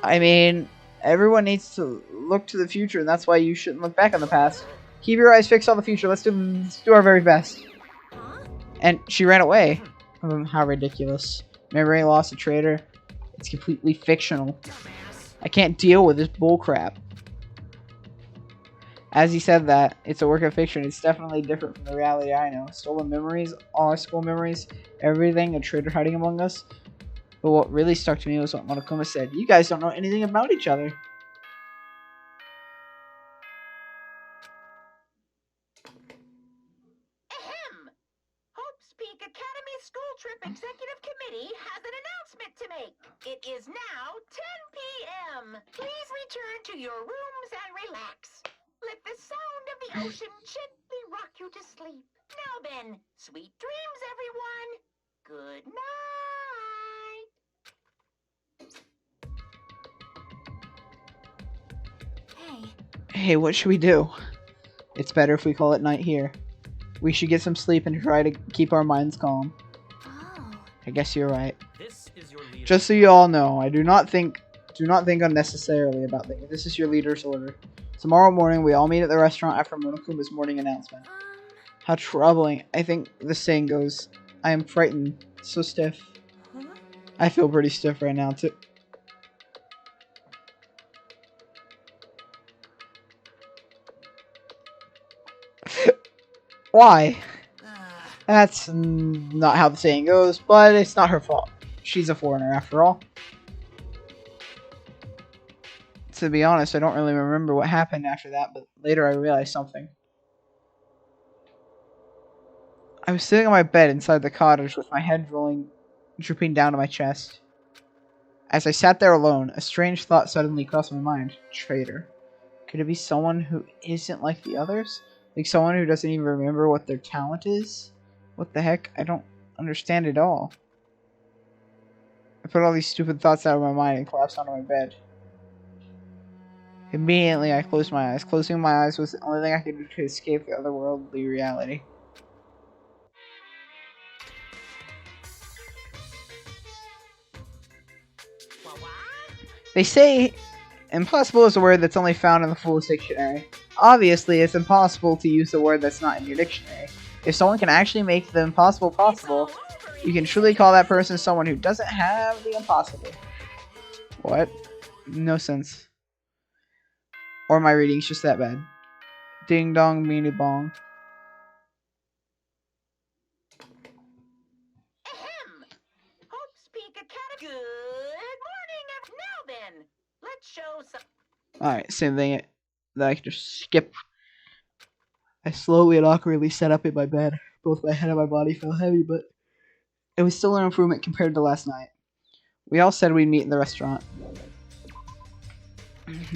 I mean, everyone needs to look to the future, and that's why you shouldn't look back on the past. Keep your eyes fixed on the future. Let's do our very best. Huh? And she ran away. How ridiculous. Memory loss, a traitor. It's completely fictional. I can't deal with this bullcrap. As he said that, it's a work of fiction. It's definitely different from the reality I know. Stolen memories, all our school memories, everything, a traitor hiding among us. But what really stuck to me was what Monokuma said. You guys don't know anything about each other. Ahem! Hope's Peak Academy School Trip Executive Committee has an announcement to make. It is now 10 p.m. Please return to your rooms and relax. Let the sound of the ocean gently rock you to sleep. Now then, sweet dreams, everyone. Good night. Hey, what should we do? It's better if we call it night here. We should get some sleep and try to keep our minds calm. Oh. I guess you're right. This is your leader. Just so you all know, I do not think unnecessarily about things. This is your leader's order. Tomorrow morning, we all meet at the restaurant after Monokuma's morning announcement. How troubling. I think the saying goes, I am frightened. So stiff. Huh? I feel pretty stiff right now, too. Why? That's not how the saying goes, but it's not her fault. She's a foreigner after all. To be honest, I don't really remember what happened after that, but later I realized something. I was sitting on my bed inside the cottage with my head drooping down to my chest. As I sat there alone, a strange thought suddenly crossed my mind. Traitor. Could it be someone who isn't like the others? Like someone who doesn't even remember what their talent is? What the heck? I don't understand it all. I put all these stupid thoughts out of my mind and collapsed onto my bed. Immediately, I closed my eyes. Closing my eyes was the only thing I could do to escape the otherworldly reality. They say impossible is a word that's only found in the fullest dictionary. Obviously, it's impossible to use a word that's not in your dictionary. If someone can actually make the impossible possible, you can truly call that person someone who doesn't have the impossible. What? No sense. Or my reading's just that bad. Ding dong, meanie bong. Ahem! Hope's Peak Academy. Good morning, now then, let's show some. Alright, same thing that I can just skip. I slowly and awkwardly sat up in my bed. Both my head and my body felt heavy, but it was still an improvement compared to last night. We all said we'd meet in the restaurant.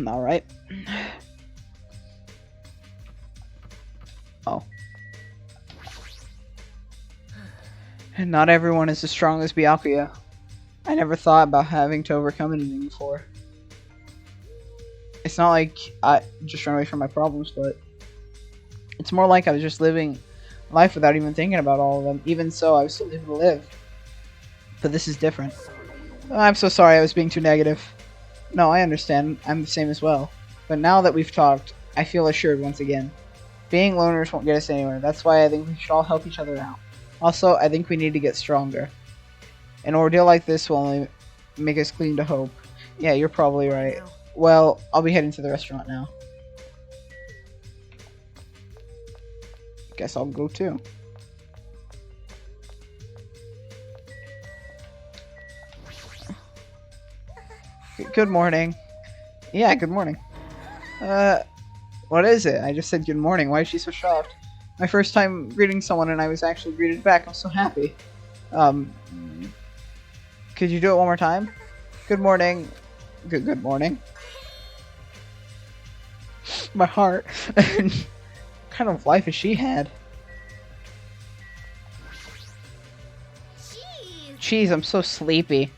Alright. Oh. And not everyone is as strong as Byakuya. I never thought about having to overcome anything before. It's not like I just ran away from my problems, but it's more like I was just living life without even thinking about all of them. Even so, I was still able to live. But this is different. I'm so sorry I was being too negative. No, I understand. I'm the same as well. But now that we've talked, I feel assured once again. Being loners won't get us anywhere. That's why I think we should all help each other out. Also, I think we need to get stronger. An ordeal like this will only make us cling to hope. Yeah, you're probably right. Well, I'll be heading to the restaurant now. Guess I'll go too. Good morning. Yeah, good morning. What is it? I just said good morning. Why is she so shocked? My first time greeting someone and I was actually greeted back. I'm so happy. Could you do it one more time? Good morning. Good morning. My heart. What kind of life has she had? Jeez, I'm so sleepy.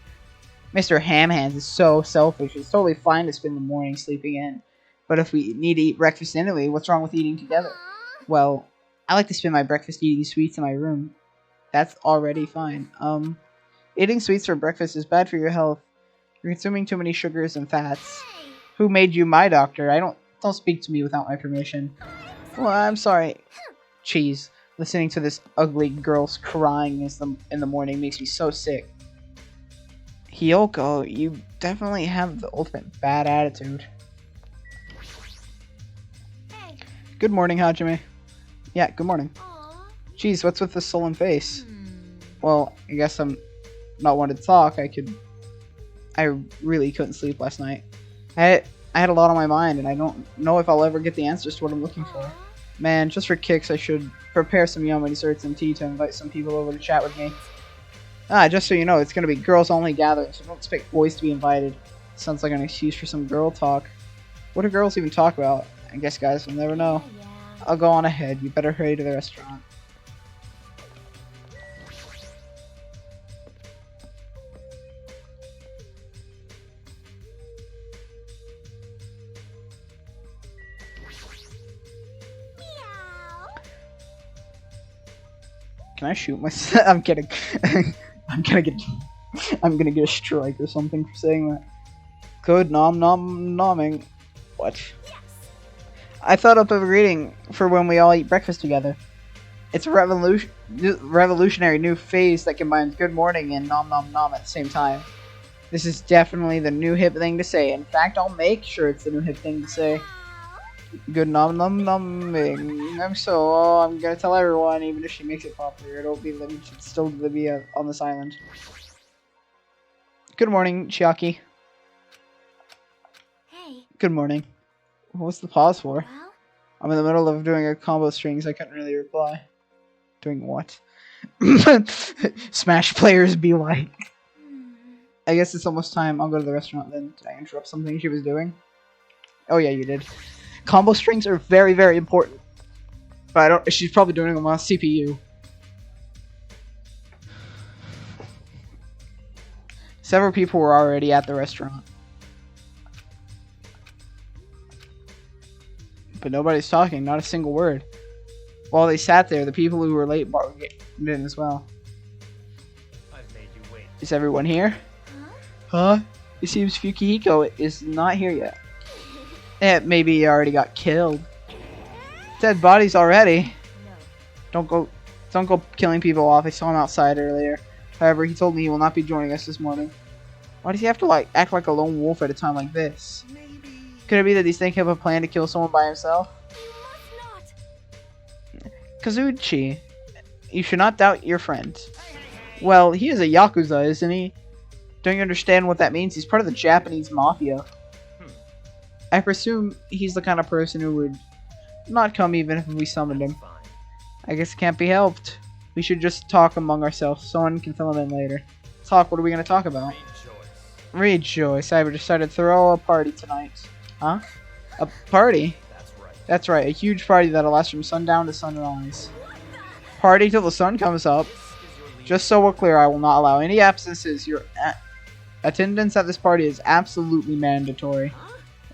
Mr. Hamhands is so selfish. It's totally fine to spend the morning sleeping in. But if we need to eat breakfast anyway, what's wrong with eating together? Well, I like to spend my breakfast eating sweets in my room. That's already fine. Eating sweets for breakfast is bad for your health. You're consuming too many sugars and fats. Who made you my doctor? Don't speak to me without my permission. Well, I'm sorry. Jeez, listening to this ugly girl's crying in the morning makes me so sick. Hiyoko, you definitely have the ultimate bad attitude. Hey. Good morning, Hajime. Yeah, good morning. Aw. Jeez, what's with the sullen face? Hmm. Well, I guess I'm not one to talk. I really couldn't sleep last night. I had a lot on my mind, and I don't know if I'll ever get the answers to what I'm looking for. Man, just for kicks, I should prepare some yummy desserts and tea to invite some people over to chat with me. Ah, just so you know, it's gonna be girls-only gathering, so don't expect boys to be invited. Sounds like an excuse for some girl talk. What do girls even talk about? I guess guys will never know. Yeah. I'll go on ahead. You better hurry to the restaurant. Meow. Can I shoot myself? I'm kidding. I'm gonna get a strike or something for saying that. Good nom nom nomming. What? Yes. I thought up a greeting for when we all eat breakfast together. It's a revolutionary new phase that combines good morning and nom nom nom at the same time. This is definitely the new hip thing to say. In fact, I'll make sure it's the new hip thing to say. Meow. Good nom nom nomming. I'm gonna tell everyone, even if she makes it popular, it'll should still be on this island. Good morning, Chiaki. Hey. Good morning. What's the pause for? Well. I'm in the middle of doing a combo strings. I couldn't really reply. Doing what? Smash players be like. Hmm. I guess it's almost time. I'll go to the restaurant then. Did I interrupt something she was doing? Oh yeah, you did. Combo strings are very, very important. But I don't. She's probably doing them on CPU. Several people were already at the restaurant. But nobody's talking, not a single word. While they sat there, the people who were late barged in as well. I've made you wait. Is everyone here? Huh? Huh? It seems Fukihiko is not here yet. Maybe he already got killed. Dead bodies already. No. Don't go killing people off. I saw him outside earlier. However, he told me he will not be joining us this morning. Why does he have to act like a lone wolf at a time like this? Could it be that he's thinking of a plan to kill someone by himself? You must not. Kazuchi, you should not doubt your friend. Well, he is a Yakuza, isn't he? Don't you understand what that means? He's part of the Japanese mafia. I presume he's the kind of person who would not come even if we summoned him. Fine. I guess it can't be helped. We should just talk among ourselves. Someone can fill him in later. Talk, what are we going to talk about? Rejoice. I decided to throw a party tonight. Huh? A party? That's right. That's right, a huge party that'll last from sundown to sunrise. Party till the sun comes up. This is your lead. Just so we're clear, I will not allow any absences. Your attendance at this party is absolutely mandatory.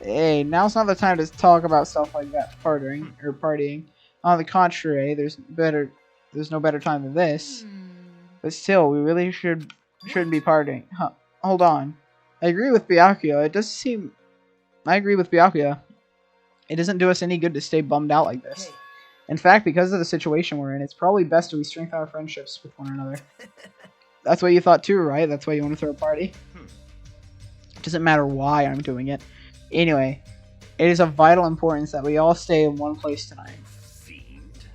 Hey, now's not the time to talk about stuff like that. Partying. On the contrary, there's no better time than this. But still, we really shouldn't be partying. Huh. Hold on. I agree with Byakuya. I agree with Byakuya. It doesn't do us any good to stay bummed out like this. In fact, because of the situation we're in, it's probably best to strengthen our friendships with one another. That's what you thought too, right? That's why you want to throw a party? It doesn't matter why I'm doing it. Anyway, it is of vital importance that we all stay in one place tonight. Fiend.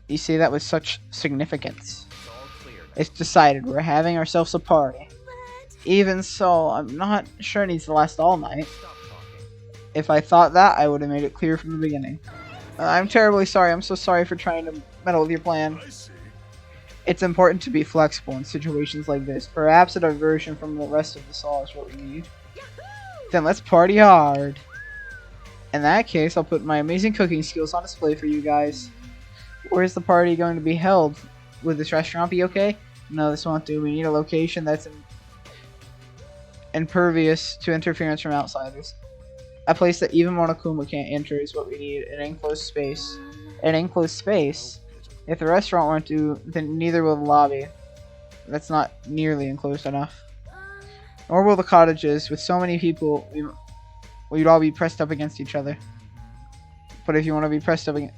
You see that with such significance. It's all clear. It's decided. We're having ourselves a party. But Even so, I'm not sure it needs to last all night. Stop talking. If I thought that, I would have made it clear from the beginning. I'm terribly sorry. I'm so sorry for trying to meddle with your plan. It's important to be flexible in situations like this. Perhaps a diversion from the rest of the saw is what we need. Then let's party hard. In that case, I'll put my amazing cooking skills on display for you guys. Where's the party going to be held? Would this restaurant be okay? No, this won't do. We need a location that's impervious to interference from outsiders. A place that even Monokuma can't enter is what we need. An enclosed space. An enclosed space? If the restaurant won't do, then neither will the lobby. That's not nearly enclosed enough. Nor will the cottages. With so many people, we'd all be pressed up against each other. But if you want to be pressed up against...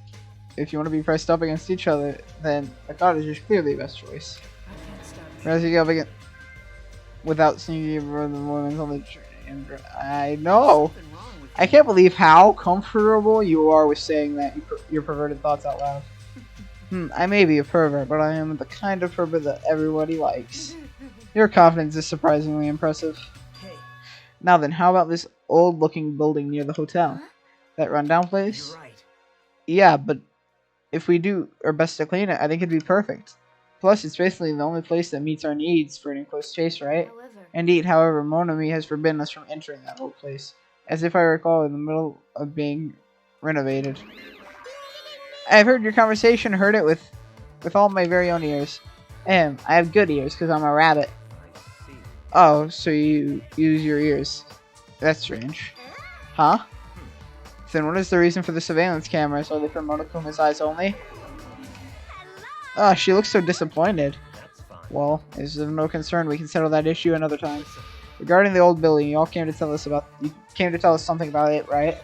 if you want to be pressed up against each other, then the cottage is clearly the best choice. Rising up against without sneaking over the women's on the train. I know. I can't believe how comfortable you are with saying that your perverted thoughts out loud. I may be a pervert, but I am the kind of pervert that everybody likes. Your confidence is surprisingly impressive. Now then, how about this old-looking building near the hotel? That rundown place? You're right. Yeah, but if we do our best to clean it, I think it'd be perfect. Plus, it's basically the only place that meets our needs for an enclosed space, right? Indeed, however, Monami has forbidden us from entering that old place, as if I recall in the middle of being renovated. I've heard your conversation, heard it with all my very own ears. I have good ears, because I'm a rabbit. I see. Oh, so you use your ears. That's strange. Huh? Then what is the reason for the surveillance cameras? Are they for Monokuma's eyes only? Oh, she looks so disappointed. That's fine. Well, is of no concern. We can settle that issue another time. Regarding the old building, you all came to tell us something about it, right?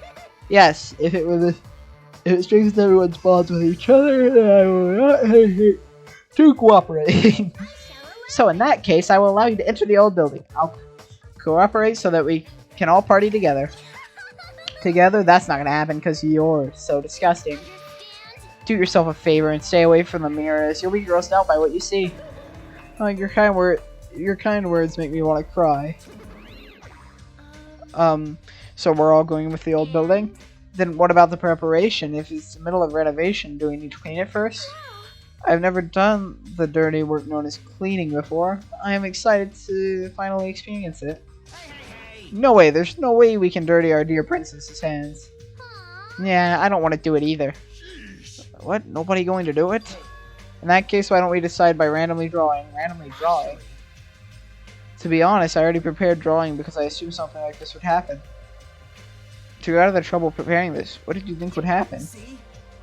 Yes, if it strengthens everyone's bonds with each other, then I will not hesitate to cooperate. So in that case, I will allow you to enter the old building. I'll cooperate so that we can all party together. Together? That's not gonna happen because you're so disgusting. Do yourself a favor and stay away from the mirrors. You'll be grossed out by what you see. Oh, your kind words make me want to cry. So we're all going with the old building? Then what about the preparation? If it's the middle of renovation, do we need to clean it first? I've never done the dirty work known as cleaning before. I am excited to finally experience it. No way, there's no way we can dirty our dear princess's hands. Yeah, I don't want to do it either. What? Nobody going to do it? In that case, why don't we decide by randomly drawing? Randomly drawing? To be honest, I already prepared drawing because I assumed something like this would happen. To go out of the trouble preparing this, what did you think would happen?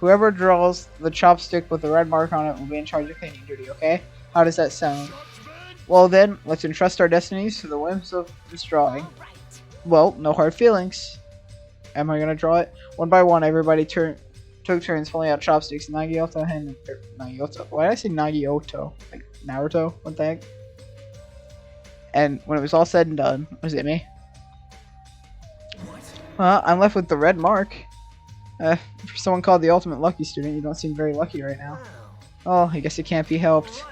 Whoever draws the chopstick with the red mark on it will be in charge of cleaning duty, okay? How does that sound? Well then, let's entrust our destinies to the whims of this drawing. Well, no hard feelings. Am I gonna draw it? One by one, everybody took turns pulling out chopsticks. Nagioto and Nagioto. Why did I say Nagioto? Like Naruto? What the heck? And when it was all said and done, was it me? I'm left with the red mark. For someone called the ultimate lucky student, you don't seem very lucky right now. Oh, I guess it can't be helped.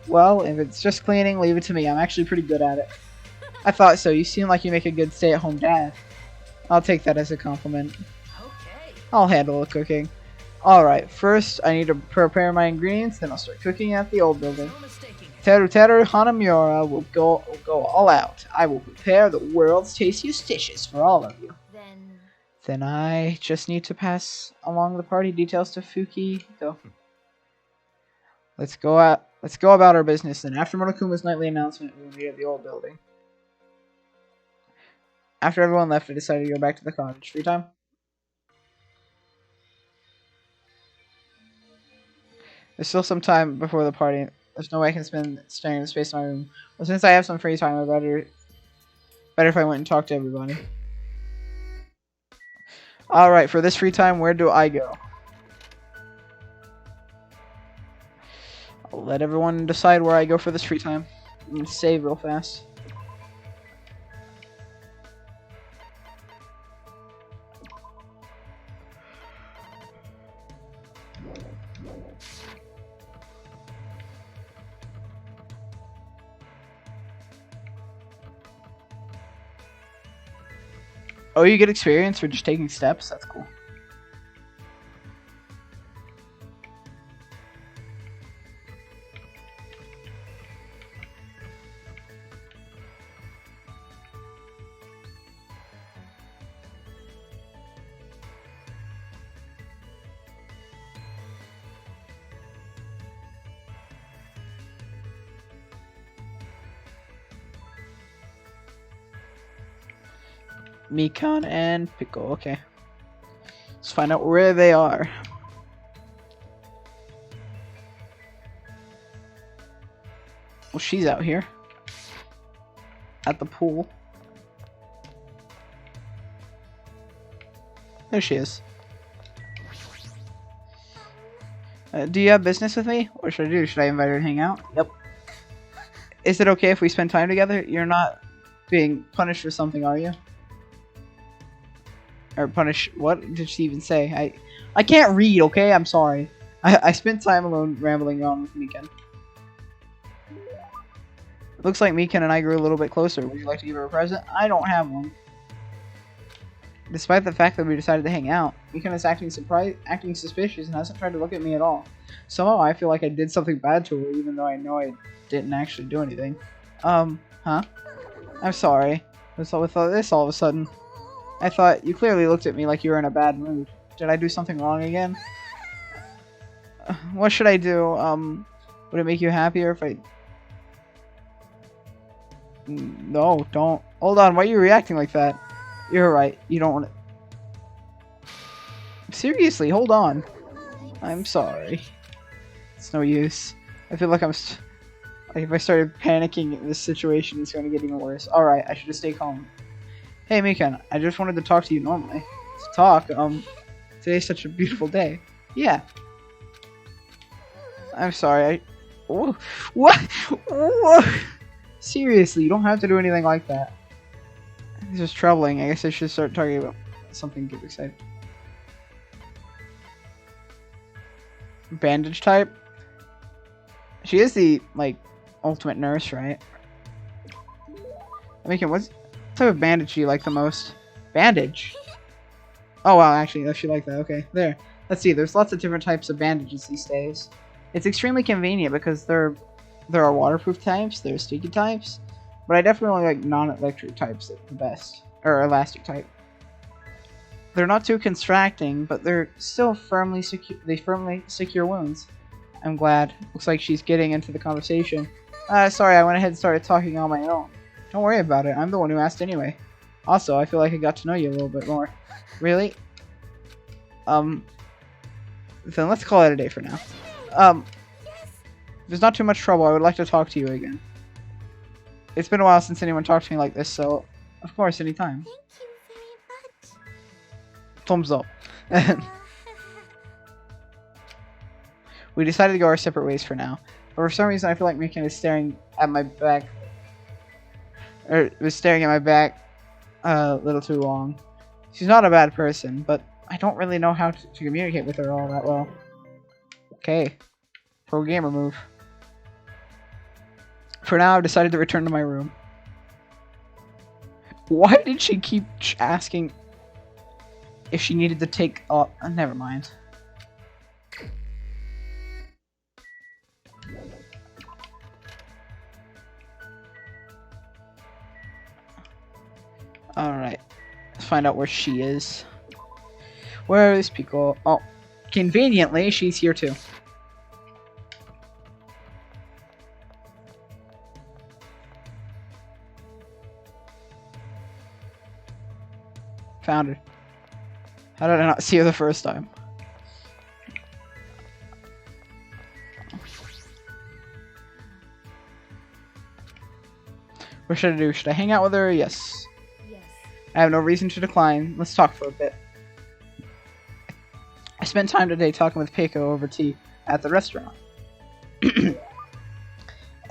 Well, if it's just cleaning, leave it to me. I'm actually pretty good at it. I thought so. You seem like you make a good stay-at-home dad. I'll take that as a compliment. I'll handle the cooking. Alright, first I need to prepare my ingredients, then I'll start cooking at the old building. Teru Teru Hanamiura will go all out. I will prepare the world's tastiest dishes for all of you. Then I just need to pass along the party details to Fuki. Go. Let's go about our business, and after Monokuma's nightly announcement, we'll meet at the old building. After everyone left, I decided to go back to the cottage. Free time? There's still some time before the party. There's no way I can spend staying in the space in my room. Well, since I have some free time, I better if I went and talked to everybody. Alright, for this free time, where do I go? I'll let everyone decide where I go for this free time. I'm gonna save real fast. Oh, you get experience for just taking steps? That's cool. Mikan and Pickle, okay. Let's find out where they are. Well, she's out here. At the pool. There she is. Do you have business with me? What should I do? Should I invite her to hang out? Yep. Is it okay if we spend time together? You're not being punished for something, are you? Or punish... What did she even say? I can't read, okay? I'm sorry. I spent time alone rambling on with Mikan. Looks like Mikan and I grew a little bit closer. Would you like to give her a present? I don't have one. Despite the fact that we decided to hang out, Mikan is acting suspicious and hasn't tried to look at me at all. Somehow I feel like I did something bad to her, even though I know I didn't actually do anything. Huh? I'm sorry. What's up with this all of a sudden? I thought you clearly looked at me like you were in a bad mood. Did I do something wrong again? What should I do? Would it make you happier if I... No, don't. Hold on, why are you reacting like that? You're right, you don't want to... Seriously, hold on. I'm sorry. It's no use. I feel like I'm... Like if I started panicking, this situation is going to get even worse. Alright, I should just stay calm. Hey, Mikan, I just wanted to talk to you normally. To talk, today's such a beautiful day. Yeah. I'm sorry, What? Seriously, you don't have to do anything like that. It's just troubling. I guess I should start talking about something to get excited. Bandage type? She is the, like, ultimate nurse, right? Mikan, what type of bandage do you like the most? Bandage? Oh wow, actually, I should like that. Okay, there. Let's see, there's lots of different types of bandages these days. It's extremely convenient because there are waterproof types, there are sticky types, but I definitely like non-electric types the best, or elastic type. They're not too constricting, but they're still firmly secure. They firmly secure wounds. I'm glad. Looks like she's getting into the conversation. Sorry, I went ahead and started talking on my own. Don't worry about it. I'm the one who asked anyway. Also, I feel like I got to know you a little bit more. Really? Then let's call it a day for now. If there's not too much trouble, I would like to talk to you again. It's been a while since anyone talked to me like this, so of course, anytime. Thank you very much. Thumbs up. We decided to go our separate ways for now, but for some reason I feel like Mikan is staring at my back, or was staring at my back a little too long. She's not a bad person, but I don't really know how to communicate with her all that well. Okay. Pro gamer move. For now, I've decided to return to my room. Why did she keep asking if she needed to take... Oh, never mind. Alright. Let's find out where she is. Where is Pico? Oh, conveniently, she's here too. Found her. How did I not see her the first time? What should I do? Should I hang out with her? Yes. Yes. I have no reason to decline. Let's talk for a bit. I spent time today talking with Peiko over tea at the restaurant.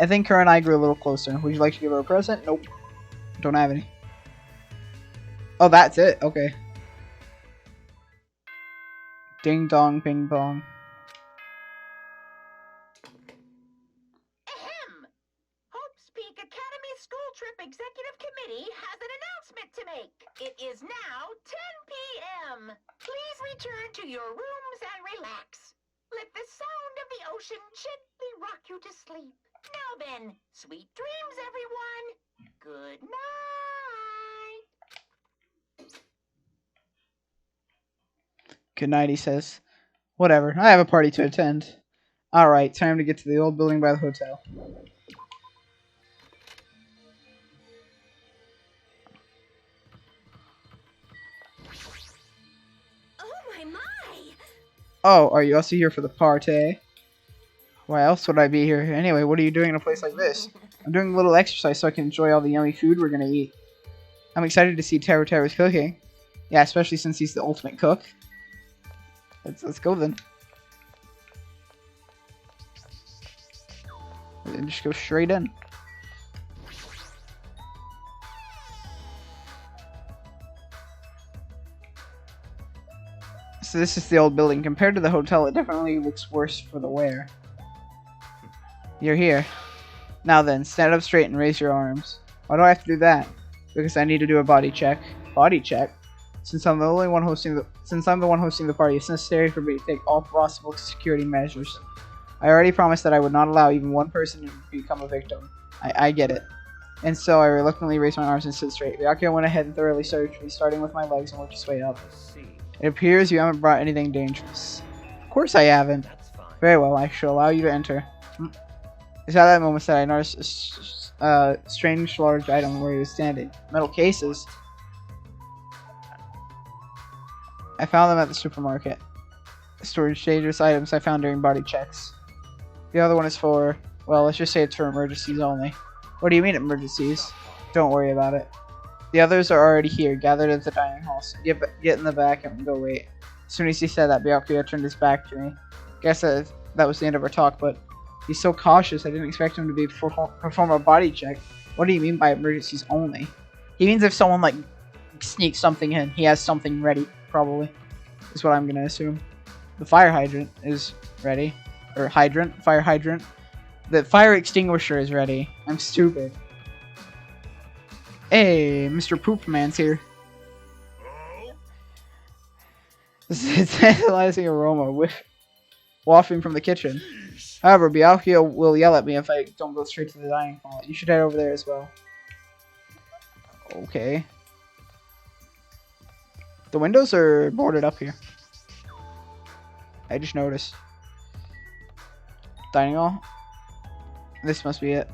I think her and I grew a little closer. Would you like to give her a present? Nope. Don't have any. Oh, that's it? Okay. Ding dong, ping pong. Ahem! Hope's Peak Academy School Trip Executive Committee has an announcement to make. It is now 10 p.m. Please return to your rooms and relax. Let the sound of the ocean gently rock you to sleep. Now then, sweet dreams, everyone. Good night. Good night, he says. Whatever, I have a party to attend. Alright, time to get to the old building by the hotel. Oh my! Oh, are you also here for the party? Why else would I be here? Anyway, what are you doing in a place like this? I'm doing a little exercise so I can enjoy all the yummy food we're gonna eat. I'm excited to see Teru's cooking. Yeah, especially since he's the ultimate cook. Let's go then. and just go straight in. So this is the old building. Compared to the hotel, it definitely looks worse for the wear. You're here. Now then, stand up straight and raise your arms. Why do I have to do that? Because I need to do a body check. Body check? Since I'm the one hosting the party, it's necessary for me to take all possible security measures. I already promised that I would not allow even one person to become a victim. I get it. And so I reluctantly raised my arms and stood straight. Byakuya went ahead and thoroughly searched me, starting with my legs and worked his way up. It appears you haven't brought anything dangerous. Of course I haven't. That's fine. Very well, I shall allow you to enter. It's at that moment that I noticed a strange large item where he was standing. Metal cases. I found them at the supermarket. Storage dangerous items I found during body checks. The other one is for, well, let's just say it's for emergencies only. What do you mean emergencies? Don't worry about it. The others are already here, gathered at the dining hall. So get in the back and go wait. As soon as he said that, Byakuya turned his back to me. Guess that was the end of our talk, but he's so cautious, I didn't expect him to perform a body check. What do you mean by emergencies only? He means if someone, like, sneaks something in, he has something ready, probably. Is what I'm gonna assume. The fire hydrant is ready. Or hydrant, fire hydrant. The fire extinguisher is ready. I'm stupid. Hey, Mr. Poop Man's here. This is a tantalizing aroma wafting from the kitchen. However, Byakuya will yell at me if I don't go straight to the dining hall. You should head over there as well. Okay. The windows are boarded up here. I just noticed. Dining hall? This must be it.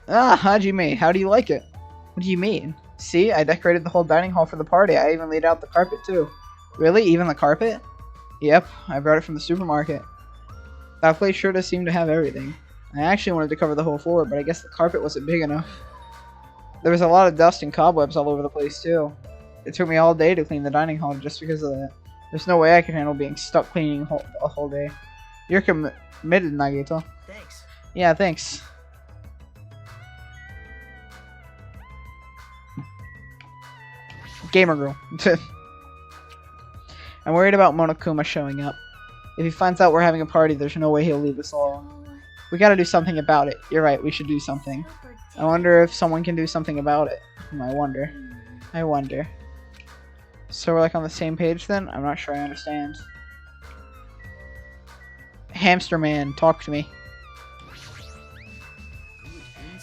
Ah, Hajime, how do you like it? What do you mean? See, I decorated the whole dining hall for the party. I even laid out the carpet too. Really? Even the carpet? Yep, I brought it from the supermarket. That place sure does seem to have everything. I actually wanted to cover the whole floor, but I guess the carpet wasn't big enough. There was a lot of dust and cobwebs all over the place too. It took me all day to clean the dining hall just because of that. There's no way I could handle being stuck cleaning a whole day. You're committed, Nagito. Thanks. Yeah, thanks. Gamer girl. I'm worried about Monokuma showing up. If he finds out we're having a party, there's no way he'll leave us alone. We gotta do something about it. You're right, we should do something. I wonder if someone can do something about it. I wonder. So we're like on the same page then? I'm not sure I understand. Hamster man, talk to me.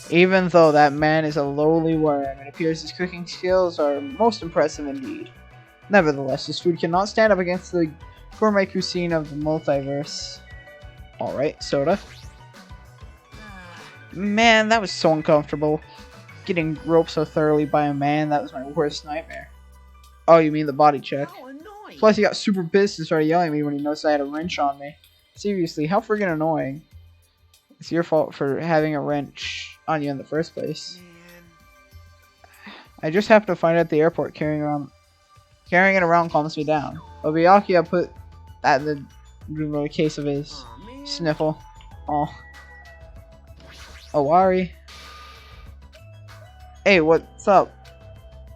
Even though that man is a lowly worm, it appears his cooking skills are most impressive indeed. Nevertheless, his food cannot stand up against the gourmet cuisine of the multiverse. Alright, soda. Man, that was so uncomfortable. Getting roped so thoroughly by a man, that was my worst nightmare. Oh, you mean the body check. How annoying. Plus, he got super pissed and started yelling at me when he noticed I had a wrench on me. Seriously, how friggin' annoying. It's your fault for having a wrench on you in the first place. Man. I just happened to find it at the airport. Carrying it around calms me down. But Byakuya put that in the case of his Aw, man. sniffle. Oh. Owari. Hey, what's up?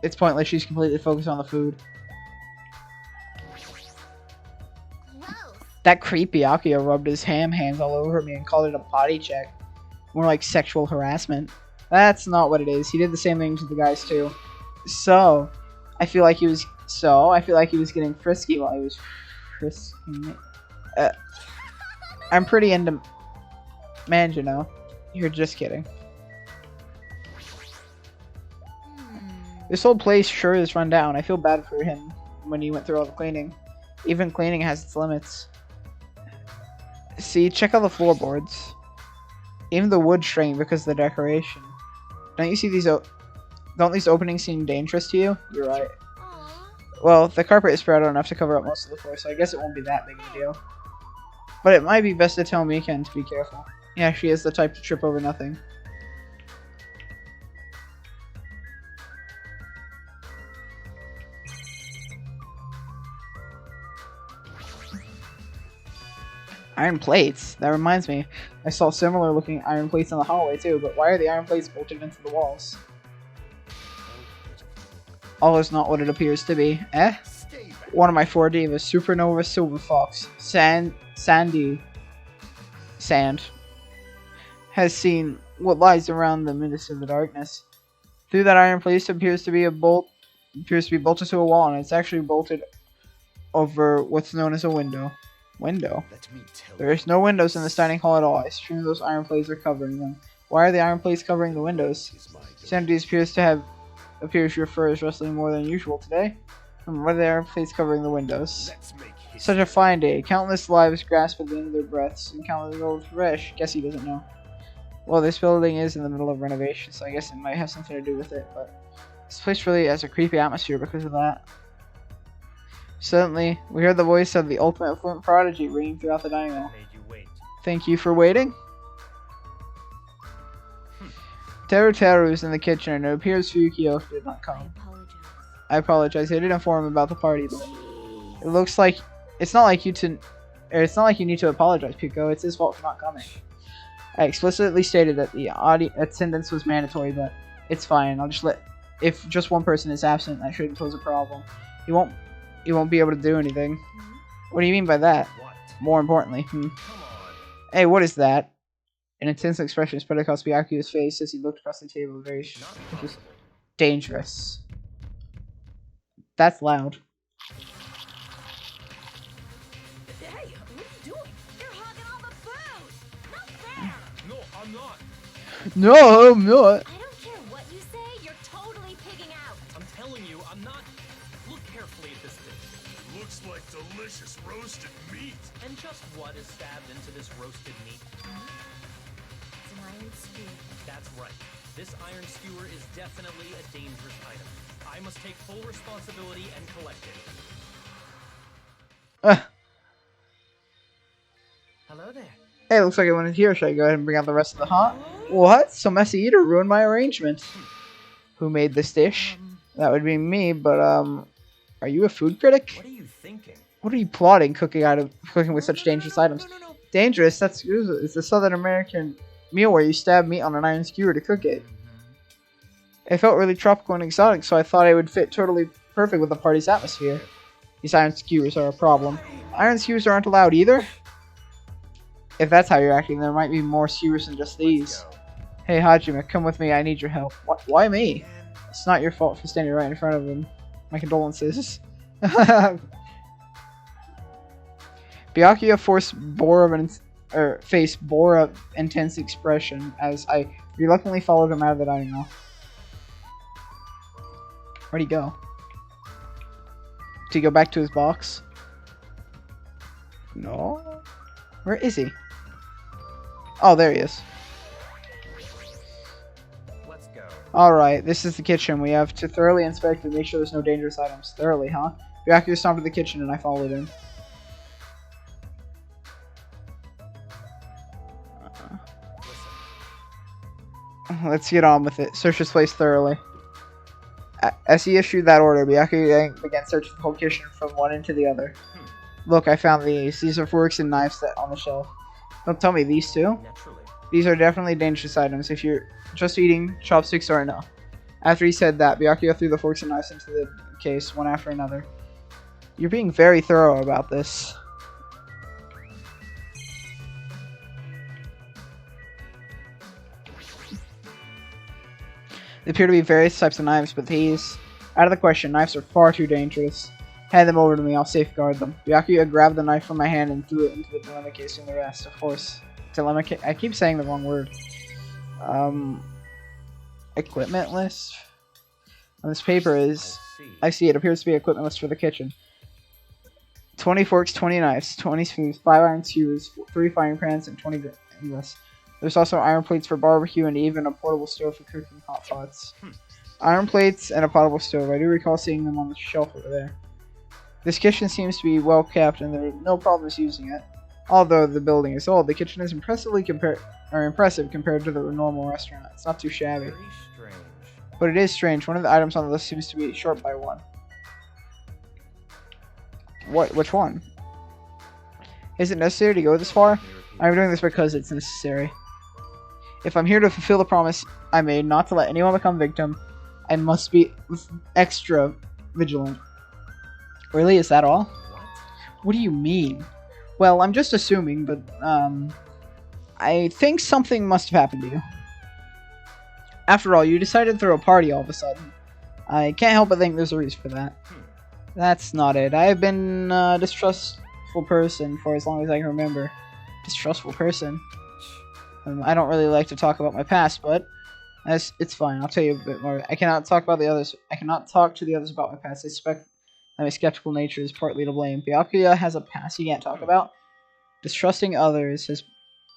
It's pointless. She's completely focused on the food. Gross. That creepy Byakuya rubbed his hands all over me and called it a potty check. More like sexual harassment. That's not what it is. He did the same thing to the guys too. So, I feel like he was getting frisky while he was frisking me. I'm pretty into man, you know. You're just kidding. This whole place sure is run down. I feel bad for him when he went through all the cleaning. Even cleaning has its limits. See, check out the floorboards. Even the wood shrank because of the decoration. Don't you see these? Don't these openings seem dangerous to you? You're right. Aw. Well, the carpet is spread out enough to cover up most of the floor, so I guess it won't be that big of a deal. But it might be best to tell Mikan to be careful. Yeah, she is the type to trip over nothing. Iron plates? That reminds me. I saw similar looking iron plates in the hallway too, but why are the iron plates bolted into the walls? All is not what it appears to be. Eh? One of my 4 divas, Supernova Silver Fox, Sandy Sand, has seen what lies around the midst of the darkness. Through that iron plate appears to be bolted to a wall, and it's actually bolted over what's known as a window. There is no windows in this dining hall at all. I assume those iron plates are covering them. Why are the iron plates covering the windows? Sandy appears your fur is rustling more than usual today. Why are the iron plates covering the windows? Such a fine day. Countless lives grasp at the end of their breaths, and countless gold fresh. Guess he doesn't know. Well, this building is in the middle of renovation, so I guess it might have something to do with it, but this place really has a creepy atmosphere because of that. Suddenly, we heard the voice of the ultimate flint prodigy ringing throughout the dining hall. Thank you for waiting. Teru is in the kitchen, and it appears Fukio did not come. I apologize. I did inform him about the party, but it looks like it's not like you need to apologize, Pico. It's his fault for not coming. I explicitly stated that the attendance was mandatory, but it's fine. I'll just if just one person is absent, that shouldn't pose a problem. He won't be able to do anything. What do you mean by that? More importantly, Hey, what is that? An intense expression spread across Byakuya's face as he looked across the table. Very dangerous. That's loud. Hey, what are you doing? You're hogging all the food. Not fair. No, I'm not. No, I'm not. I don't care what you say, you're totally pigging out. I'm telling you, I'm not. Look carefully at this dish. Looks like delicious roasted meat. And just what is stabbed into this roasted meat? It's an iron skewer. That's right. This iron skewer is definitely a dangerous item. I must take full responsibility and collect it. Hello there. Hey, looks like I went in here. Should I go ahead and bring out the rest of the hot? What? Some messy eater ruined my arrangement. Who made this dish? That would be me, but are you a food critic? What are you thinking? What are you plotting cooking with such dangerous items? No. Dangerous? It's the Southern American meal where you stab meat on an iron skewer to cook it. It felt really tropical and exotic, so I thought it would fit totally perfect with the party's atmosphere. These iron skewers are a problem. Iron skewers aren't allowed either? If that's how you're acting, there might be more skewers than just these. Hey Hajime, come with me, I need your help. Why me? It's not your fault for standing right in front of him. My condolences. Byakuya face bore an intense expression as I reluctantly followed him out of the dining hall. Where'd he go? Did he go back to his box? No? Where is he? Oh, there he is. Let's go. Alright, this is the kitchen. We have to thoroughly inspect and make sure there's no dangerous items. Thoroughly, huh? Byakuya stomped to the kitchen and I followed him. Let's get on with it. Search this place thoroughly. As he issued that order, Byakuya began searching the whole kitchen from one end to the other. Look, I found these. These are forks and knives set on the shelf. Don't tell me these two. Naturally. These are definitely dangerous items. If you're just eating, chopsticks are enough. After he said that, Byakuya threw the forks and knives into the case, one after another. You're being very thorough about this. There appear to be various types of knives, but these, out of the question, knives are far too dangerous. Hand them over to me, I'll safeguard them. Byakuya grabbed the knife from my hand and threw it into the dilemma case and the rest, of course. Dilemma case? I keep saying the wrong word. Equipment list? On this paper is... I see, it appears to be equipment list for the kitchen. 20 forks, 20 knives, 20 spoons, 5 iron skewers, 3 frying pans, and 20 grains. There's also iron plates for barbecue and even a portable stove for cooking hot pots. Iron plates and a portable stove. I do recall seeing them on the shelf over there. This kitchen seems to be well kept and there are no problems using it. Although the building is old, the kitchen is impressive compared to the normal restaurant. It's not too shabby. Very strange. But it is strange. One of the items on the list seems to be short by one. What? Which one? Is it necessary to go this far? I'm doing this because it's necessary. If I'm here to fulfill the promise I made not to let anyone become victim, I must be extra vigilant. Really? Is that all? What? What do you mean? Well, I'm just assuming, but, I think something must have happened to you. After all, you decided to throw a party all of a sudden. I can't help but think there's a reason for that. That's not it. I have been a distrustful person for as long as I can remember. Distrustful person? I don't really like to talk about my past, but it's fine. I'll tell you a bit more. I cannot talk about the others. I cannot talk to the others about my past. I suspect that my skeptical nature is partly to blame. Byakuya has a past he can't talk about. Distrusting others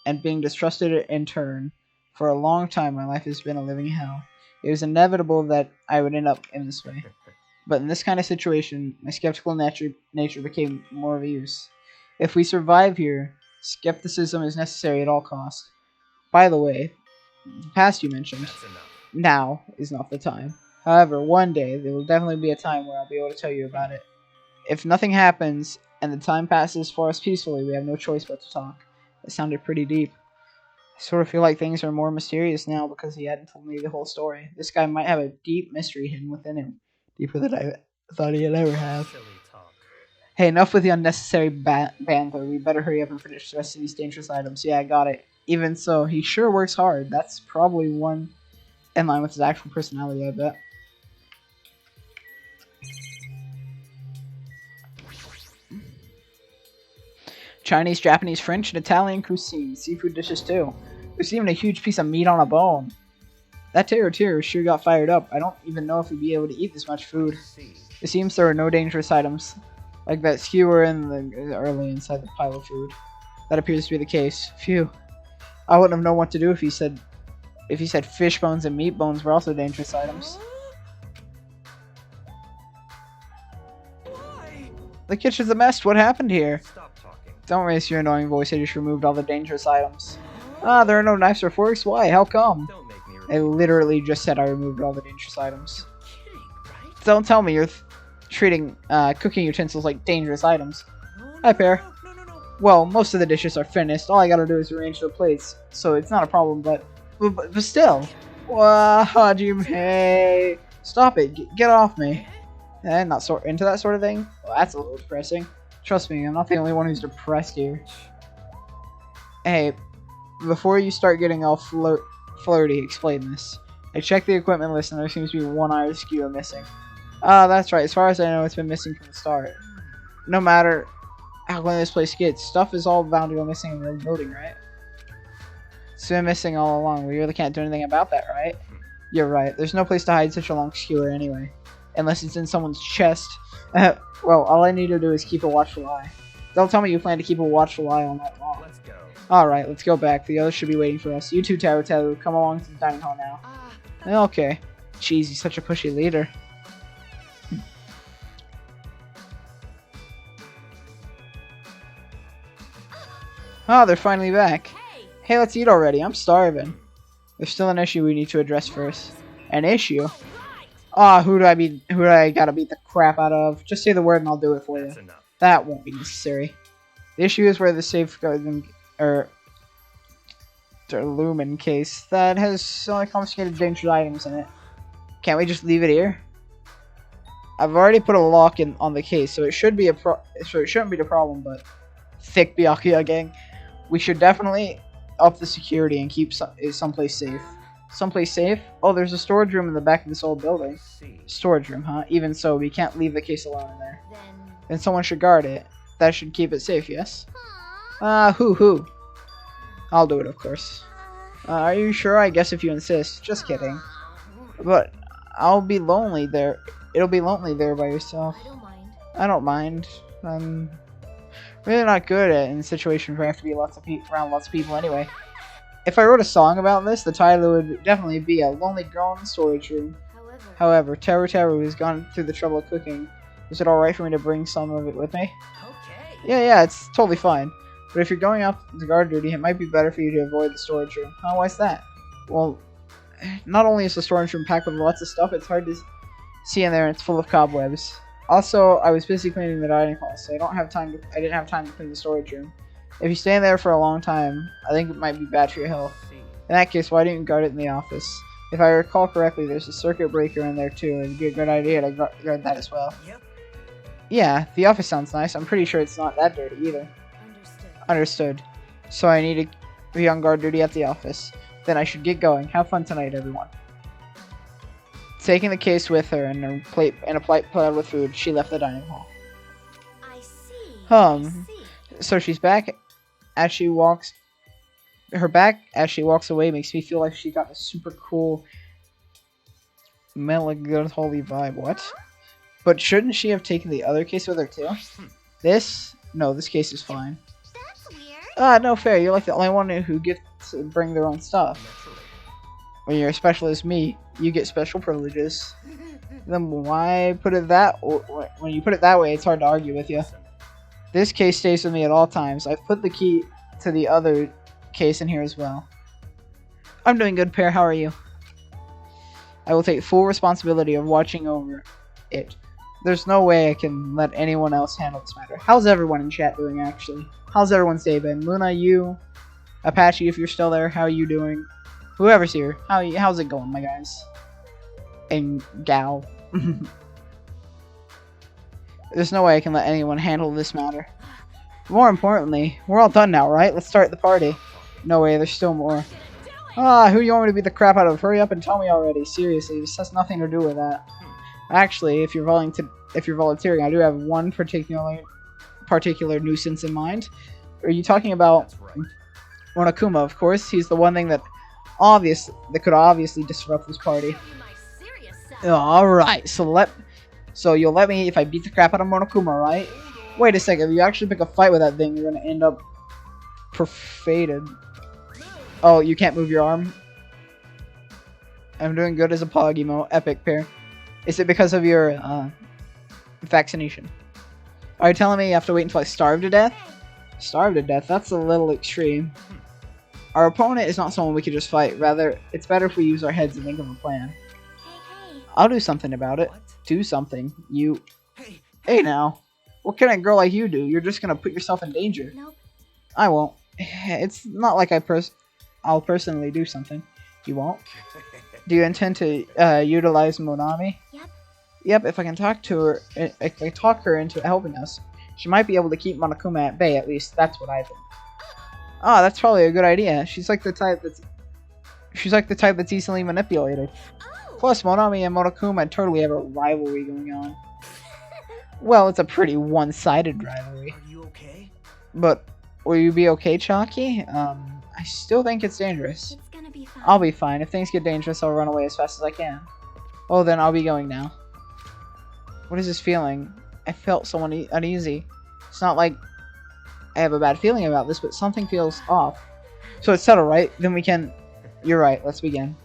and being distrusted in turn. For a long time, my life has been a living hell. It was inevitable that I would end up in this way. But in this kind of situation, my skeptical nature became more of a use. If we survive here, skepticism is necessary at all costs. By the way, the past you mentioned, That's enough. now is not the time. However, one day, there will definitely be a time where I'll be able to tell you about it. If nothing happens, and the time passes for us peacefully, we have no choice but to talk. It sounded pretty deep. I sort of feel like things are more mysterious now because he hadn't told me the whole story. This guy might have a deep mystery hidden within him. Deeper than I thought he'd ever have. Silly talk. Hey, enough with the unnecessary banter. We better hurry up and finish the rest of these dangerous items. Yeah, I got it. Even so, he sure works hard. That's probably one in line with his actual personality, I bet. Chinese, Japanese, French, and Italian cuisine. Seafood dishes too. There's even a huge piece of meat on a bone. That Teru sure got fired up. I don't even know if we'd be able to eat this much food. See. It seems there are no dangerous items, like that skewer in the early inside the pile of food. That appears to be the case. Phew. I wouldn't have known what to do if he said fish bones and meat bones were also dangerous items. Why? The kitchen's a mess. What happened here? Stop talking. Don't raise your annoying voice. I just removed all the dangerous items. Ah, there are no knives or forks. Why? How come? Don't make me I repeat. literally just said I removed all the dangerous items. Kidding, right? Don't tell me you're treating cooking utensils like dangerous items. Hi, Pear. No. Well, most of the dishes are finished. All I gotta do is arrange the plates, so it's not a problem. But still, wow, hey, stop it! Get off me! And not into that sort of thing. Well, that's a little depressing. Trust me, I'm not the only one who's depressed here. Hey, before you start getting all flirty, explain this. I checked the equipment list and there seems to be one iron skewer missing. Ah, that's right. As far as I know, it's been missing from the start. No matter how clean this place gets, stuff is all bound to go missing in the building, right? It's been missing all along. We really can't do anything about that, right? You're right. There's no place to hide such a long skewer anyway. Unless it's in someone's chest. Well, all I need to do is keep a watchful eye. Don't tell me you plan to keep a watchful eye on that long. Let's go. Alright, let's go back. The others should be waiting for us. You two, Teru, come along to the dining hall now. Okay. Jeez, he's such a pushy leader. Oh, they're finally back. Hey, let's eat already. I'm starving. There's still an issue we need to address first. An issue? Ah, who do I gotta beat the crap out of? Just say the word and I'll do it for you. That's enough. That won't be necessary. The issue is where the safeguarding lumen case that has only confiscated dangerous items in it. Can't we just leave it here? I've already put a lock on the case, so it shouldn't be the problem. But thick Byakuya gang, we should definitely up the security and keep it someplace safe. Someplace safe? Oh, there's a storage room in the back of this old building. See. Storage room, huh? Even so, we can't leave the case alone in there. Then, Then someone should guard it. That should keep it safe, yes? huh? Who? I'll do it, of course. Are you sure? I guess if you insist. Just kidding. But I'll be lonely there. It'll be lonely there by yourself. I don't mind. I don't mind. I'm really not good at in situations where I have to be around lots of people anyway. If I wrote a song about this, the title would definitely be A Lonely Girl in the Storage Room. However, Teru has gone through the trouble of cooking. Is it alright for me to bring some of it with me? Okay. Yeah, it's totally fine. But if you're going out to guard duty, it might be better for you to avoid the storage room. Huh, why's that? Well, not only is the storage room packed with lots of stuff, it's hard to see in there and it's full of cobwebs. Also, I was busy cleaning the dining hall, so I didn't have time to clean the storage room. If you stay there for a long time, I think it might be bad for your health. In that case, why didn't you guard it in the office? If I recall correctly, there's a circuit breaker in there too. It'd be a good idea to guard that as well. Yep. Yeah, the office sounds nice. I'm pretty sure it's not that dirty either. Understood. So I need to be on guard duty at the office. Then I should get going. Have fun tonight, everyone. Taking the case with her and a plate platter with food, she left the dining hall. I see. I see. So she's back as she walks. Her back as she walks away makes me feel like she got a super cool melancholy vibe. What? But shouldn't she have taken the other case with her too? This? No, this case is fine. That's weird. No fair. You're like the only one who gets to bring their own stuff. Naturally. When you're as special as me, you get special privileges. Then why put it that? When you put it that way, it's hard to argue with you. Listen. This case stays with me at all times. I've put the key to the other case in here as well. I'm doing good, Pear. How are you? I will take full responsibility of watching over it. There's no way I can let anyone else handle this matter. How's everyone in chat doing, actually? How's everyone's day been? Luna, you, Apache, if you're still there, how are you doing? Whoever's here, how's it going, my guys? And gal. There's no way I can let anyone handle this matter. More importantly, we're all done now, right? Let's start the party. No way, there's still more. Who you want me to beat the crap out of? Hurry up and tell me already. Seriously, this has nothing to do with that. Actually, if you're volunteering, I do have one particular nuisance in mind. Are you talking about That's right. Monokuma? Of course, he's the one thing that could obviously disrupt this party. My serious self. Alright, so you'll let me if I beat the crap out of Monokuma, right? Wait a second, if you actually pick a fight with that thing, you're gonna end up perfated. Oh, you can't move your arm? I'm doing good as a pog emo. Epic, Pair. Is it because of your vaccination? Are you telling me you have to wait until I starve to death? Starve to death? That's a little extreme. Our opponent is not someone we could just fight. Rather, it's better if we use our heads and think of a plan. Hey. I'll do something about it. What? Do something. You... Hey. Hey now. What can a girl like you do? You're just gonna put yourself in danger. Nope. I won't. It's not like I'll personally do something. You won't? Do you intend to utilize Monami? Yep. Yep, if I can talk her into helping us, she might be able to keep Monokuma at bay, at least that's what I think. Ah, that's probably a good idea. She's like the type that's easily manipulated. Oh. Plus, Monami and Monokuma totally have a rivalry going on. Well, it's a pretty one-sided rivalry. Are you okay? But will you be okay, Chalky? I still think it's dangerous. It's gonna be fine. I'll be fine. If things get dangerous, I'll run away as fast as I can. Well, then I'll be going now. What is this feeling? I felt so uneasy. It's not like I have a bad feeling about this, but something feels off. So it's settled, right? Then we can... You're right. Let's begin.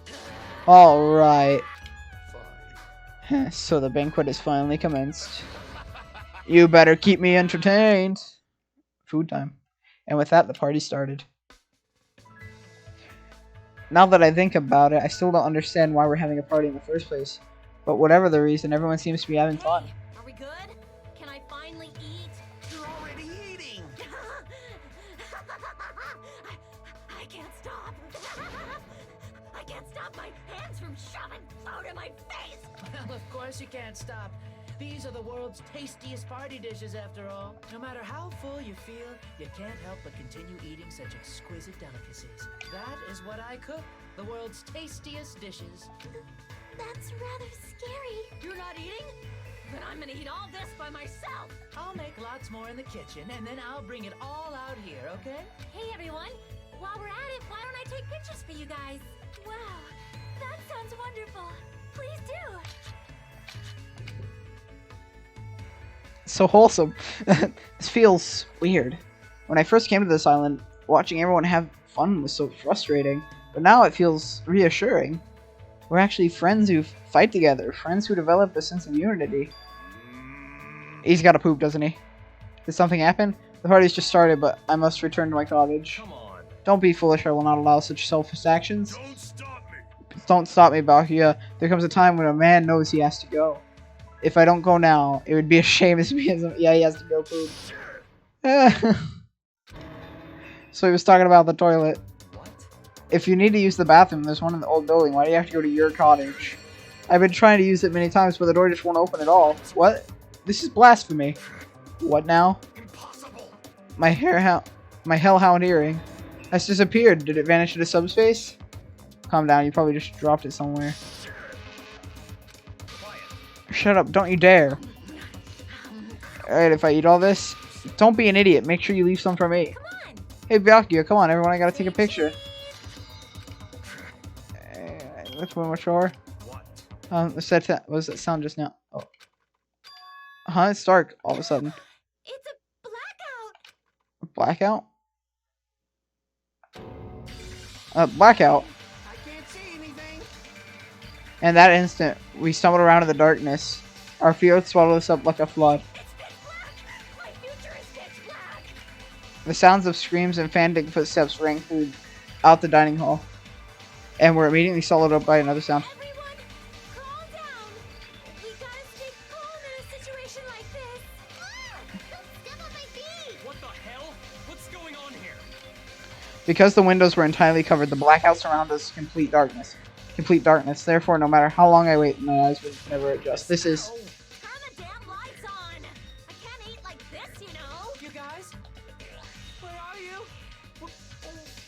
Alright. So the banquet is finally commenced. You better keep me entertained. Food time. And with that, the party started. Now that I think about it, I still don't understand why we're having a party in the first place. But whatever the reason, everyone seems to be having fun. Hey, are we good? Can I finally eat? You're already eating. I can't stop. I can't stop my hands from shoving food in my face. Well, of course you can't stop. These are the world's tastiest party dishes, after all. No matter how full you feel, you can't help but continue eating such exquisite delicacies. That is what I cook, the world's tastiest dishes. That's rather scary. You're not eating? Then I'm gonna eat all this by myself. I'll make lots more in the kitchen, and then I'll bring it all out here, okay? Hey everyone, while we're at it, why don't I take pictures for you guys? Wow, that sounds wonderful. Please do. So wholesome. This feels weird. When I first came to this island, watching everyone have fun was so frustrating. But now it feels reassuring. We're actually friends who fight together. Friends who develop a sense of unity. He's got to poop, doesn't he? Did something happen? The party's just started, but I must return to my cottage. Come on. Don't be foolish. I will not allow such selfish actions. Don't stop me. Don't stop me, Bakuya. There comes a time when a man knows he has to go. If I don't go now, it would be a shame as me as yeah, he has to go poop. So he was talking about the toilet. What? If you need to use the bathroom, there's one in the old building. Why do you have to go to your cottage? I've been trying to use it many times, but the door just won't open at all. What? This is blasphemy. What now? Impossible. My hellhound earring has disappeared. Did it vanish into subspace? Calm down. You probably just dropped it somewhere. Quiet. Shut up. Don't you dare. Alright, if I eat all this, don't be an idiot. Make sure you leave some for me. Come on. Hey, Byakuya, come on, everyone. I gotta take a picture. Let's move ashore. What? What was that sound just now? Oh. Huh? It's dark all of a sudden. It's a Blackout? blackout. Blackout. I can't see anything. And that instant, we stumbled around in the darkness. Our fear swallowed us up like a flood. It's pitch black. My future is pitch black. The sounds of screams and frantic footsteps rang throughout the dining hall. And were immediately swallowed up by another sound. Everyone, calm down. We gotta stay calm in a situation like this. Don't step on my feet. What the hell? What's going on here? Because the windows were entirely covered, the blackout surrounded us in complete darkness. Complete darkness. Therefore, no matter how long I wait, my eyes would never adjust. This is... Turn the damn lights on. I can't eat like this, you know. You guys? Where are you?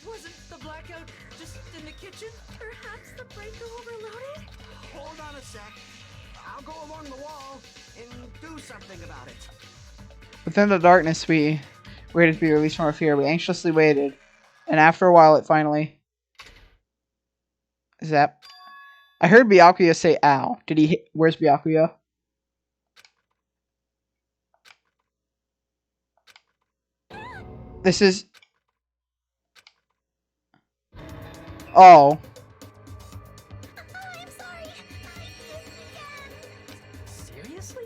Wasn't the blackout just in the kitchen? Perhaps the breaker overloaded? Hold on a sec. I'll go along the wall and do something about it. Within the darkness, we waited to be released from our fear. We anxiously waited. And after a while, it finally... Zap. I heard Byakuya say ow. Did he hit... Where's Byakuya? This is... Oh. I'm sorry. I missed again. Seriously?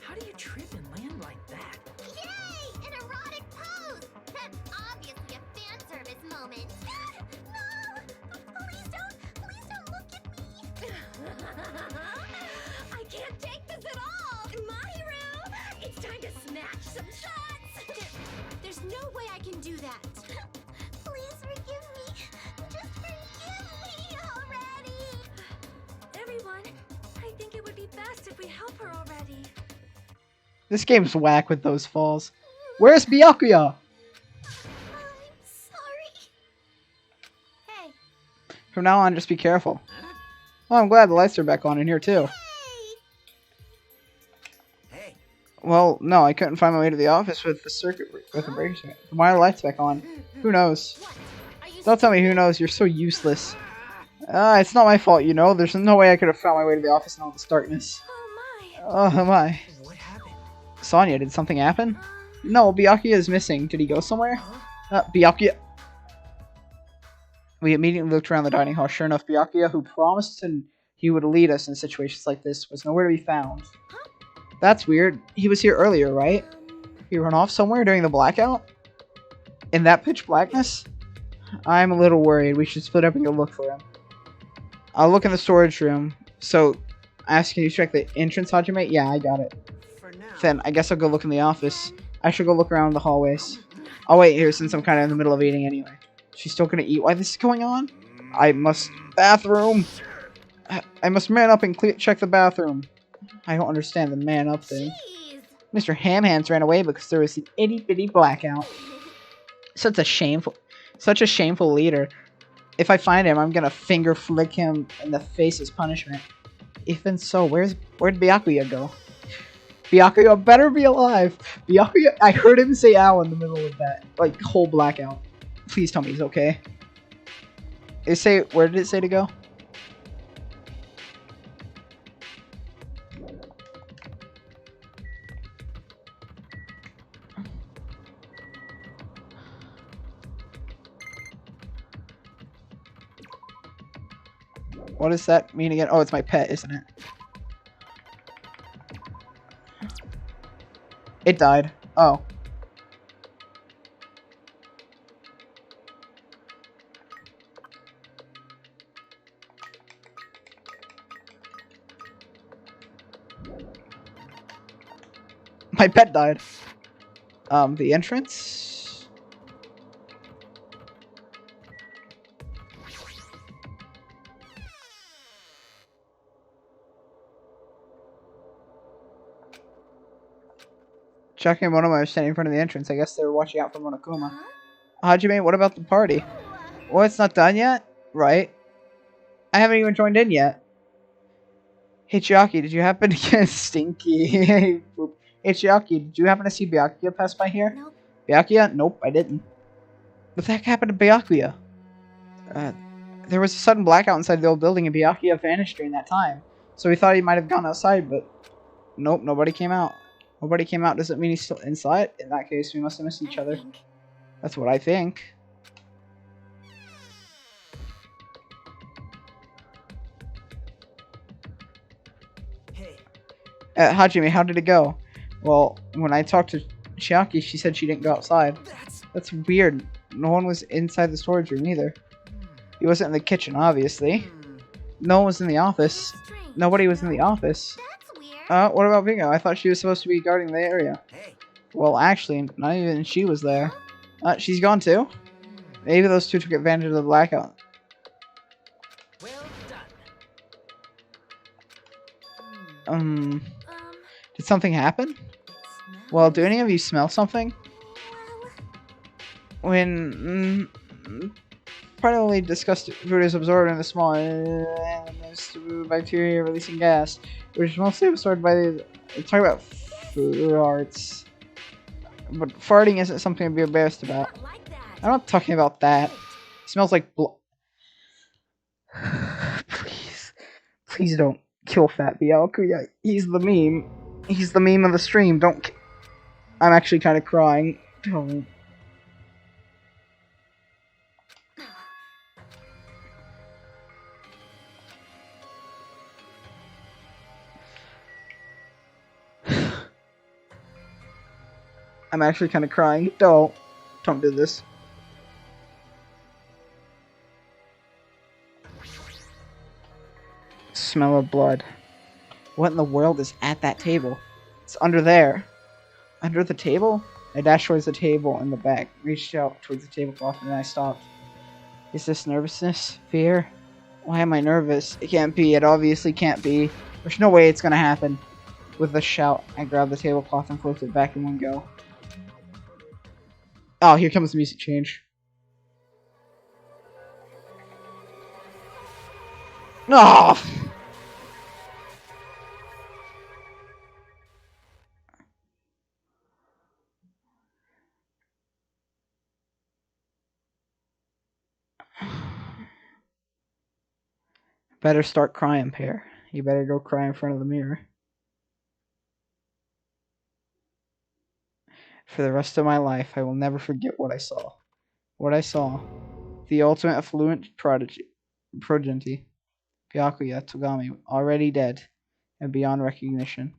How do you trip and land like that? Yay! An erotic pose. That's obviously a fan service moment. No! Please don't look at me. I can't take this at all. Mahiru, it's time to smash some shots. There's no way I can do that. Please forgive me. Just forgive me already. Everyone, I think it would be best if we help her already. This game's whack with those falls. Where's Byakuya? I'm sorry. Hey. From now on, just be careful. Oh, I'm glad the lights are back on in here, too. Hey, Well, no, I couldn't find my way to the office with the breaker circuit. Why are the lights back on? Who knows? What? Are you Don't tell me who knows. You're so useless. It's not my fault, you know. There's no way I could have found my way to the office in all this darkness. Oh my. Oh my. What happened? Sonya, did something happen? No, Byakuya is missing. Did he go somewhere? Byakuya. We immediately looked around the dining hall. Sure enough, Byakuya, who promised he would lead us in situations like this, was nowhere to be found. That's weird. He was here earlier, right? He ran off somewhere during the blackout? In that pitch blackness? I'm a little worried. We should split up and go look for him. I'll look in the storage room. So, can you check the entrance, Hajime? Yeah, I got it. for now. Then, I guess I'll go look in the office. I should go look around the hallways. I'll wait here since I'm kind of in the middle of eating anyway. She's still gonna eat while this is going on? I must... Bathroom! I must man up and check the bathroom. I don't understand the man up thing. Jeez. Mr. Hamhands ran away because there was an itty-bitty blackout. Such a shameful leader. If I find him, I'm gonna finger flick him in the face as punishment. Even so, where'd Byakuya go? Byakuya better be alive. Byakuya, I heard him say ow in the middle of that, like, whole blackout. Please tell me he's okay. Where did it say to go? What does that mean again? Oh, it's my pet, isn't it? It died. Oh. My pet died. The entrance? Chiaki and Monoma are standing in front of the entrance. I guess they were watching out for Monokuma. Hajime, what about the party? Well, it's not done yet? Right. I haven't even joined in yet. Hey, Chiaki, did you happen to get stinky? Hey, Chiaki, did you happen to see Byakuya pass by here? Nope. Byakuya? Nope, I didn't. What the heck happened to Byakuya? There was a sudden blackout inside the old building, and Byakuya vanished during that time. So we thought he might have gone outside, but nope, nobody came out. Nobody came out doesn't mean he's still inside. In that case, we must have missed each other. That's what I think. Hey, Hajime, how did it go? Well, when I talked to Chiaki, she said she didn't go outside. That's weird. No one was inside the storage room either. He wasn't in the kitchen, obviously. No one was in the office. Nobody was in the office. That's weird. What about Bingo? I thought she was supposed to be guarding the area. Hey, Well, actually, not even she was there. She's gone too? Maybe those two took advantage of the blackout. well done. Did something happen? Well, do any of you smell something? When probably discussed food is absorbed in the small bacteria releasing gas, which is mostly absorbed by the. Talk about farts, but farting isn't something to be embarrassed about. I'm not talking about that. It smells like blood. Please don't kill Fat Byakuya. He's the meme. He's the meme of the stream. Don't. I'm actually kind of crying. Don't. I'm actually kind of crying. Don't do this. Smell of blood. What in the world is at that table? It's under there. Under the table? I dashed towards the table in the back, reached out towards the tablecloth, and then I stopped. Is this nervousness? Fear? Why am I nervous? It can't be. It obviously can't be. There's no way it's gonna happen. With a shout, I grabbed the tablecloth and flipped it back in one go. Oh, here comes the music change. No! Better start crying, Pear. You better go cry in front of the mirror. For the rest of my life, I will never forget what I saw. What I saw. The ultimate affluent prodigy. Byakuya Togami, already dead and beyond recognition.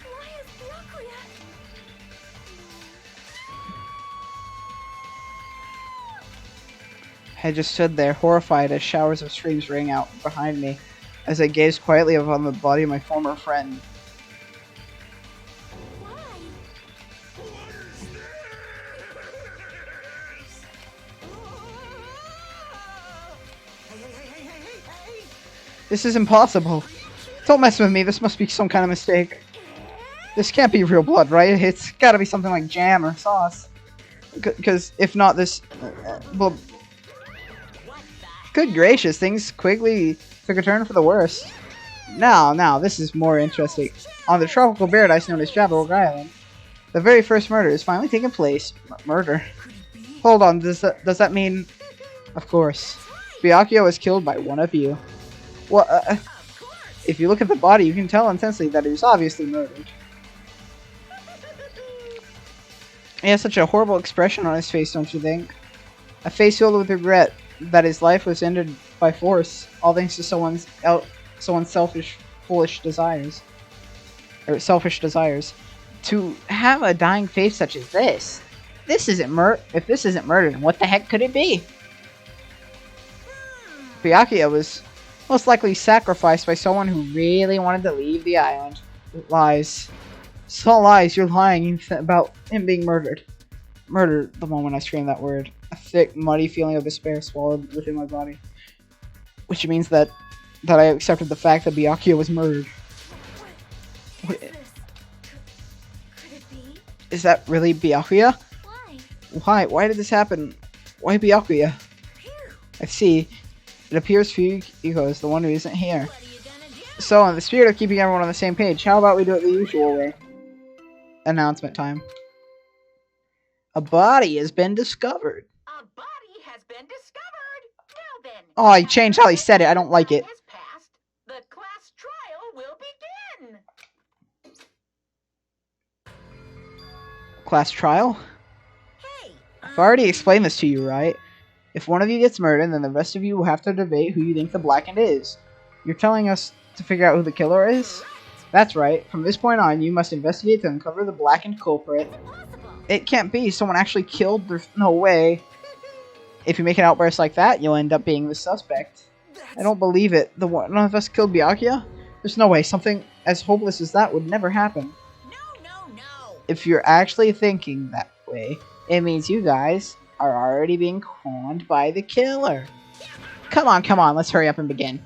Why is Byakuya? I just stood there, horrified, as showers of screams rang out behind me, as I gazed quietly upon the body of my former friend. Why? Hey! This is impossible. Don't mess with me, this must be some kind of mistake. This can't be real blood, right? It's gotta be something like jam or sauce. Because if not, this... well... Good gracious, things quickly took a turn for the worse. Now, this is more interesting. On the tropical paradise known as Jabberwock Island, the very first murder is finally taking place. Murder? Hold on, does that mean... Of course. Byakuya was killed by one of you. Well, if you look at the body, you can tell intensely that he was obviously murdered. He has such a horrible expression on his face, don't you think? A face filled with regret that his life was ended by force, all thanks to someone's selfish, foolish desires. Or selfish desires. To have a dying face such as this. If this isn't murder, then what the heck could it be? Byakuya was most likely sacrificed by someone who really wanted to leave the island. Lies. It's all lies. You're lying about him being murdered. Murdered the moment I screamed that word. A thick, muddy feeling of despair swallowed within my body. Which means that I accepted the fact that Byakuya was murdered. What is this? Could it be? Is that really Byakuya? Why? Why? Why did this happen? Why Byakuya? Phew. I see. It appears Fuyuhiko is the one who isn't here. What are you gonna do? So, in the spirit of keeping everyone on the same page, how about we do it the usual way? Announcement time. A body has been discovered. A body has been discovered. Now then. Oh, he changed how he said it. I don't like it. Has passed. The class trial will begin. Class trial? Hey, I've already explained this to you, right? If one of you gets murdered, then the rest of you will have to debate who you think the blackened is. You're telling us to figure out who the killer is? That's right. From this point on, you must investigate to uncover the blackened culprit. Impossible. It can't be. Someone actually killed. There's no way. If you make an outburst like that, you'll end up being the suspect. I don't believe it. None of us killed Byakuya? There's no way. Something as hopeless as that would never happen. no. If you're actually thinking that way, it means you guys are already being conned by the killer. Come on, let's hurry up and begin.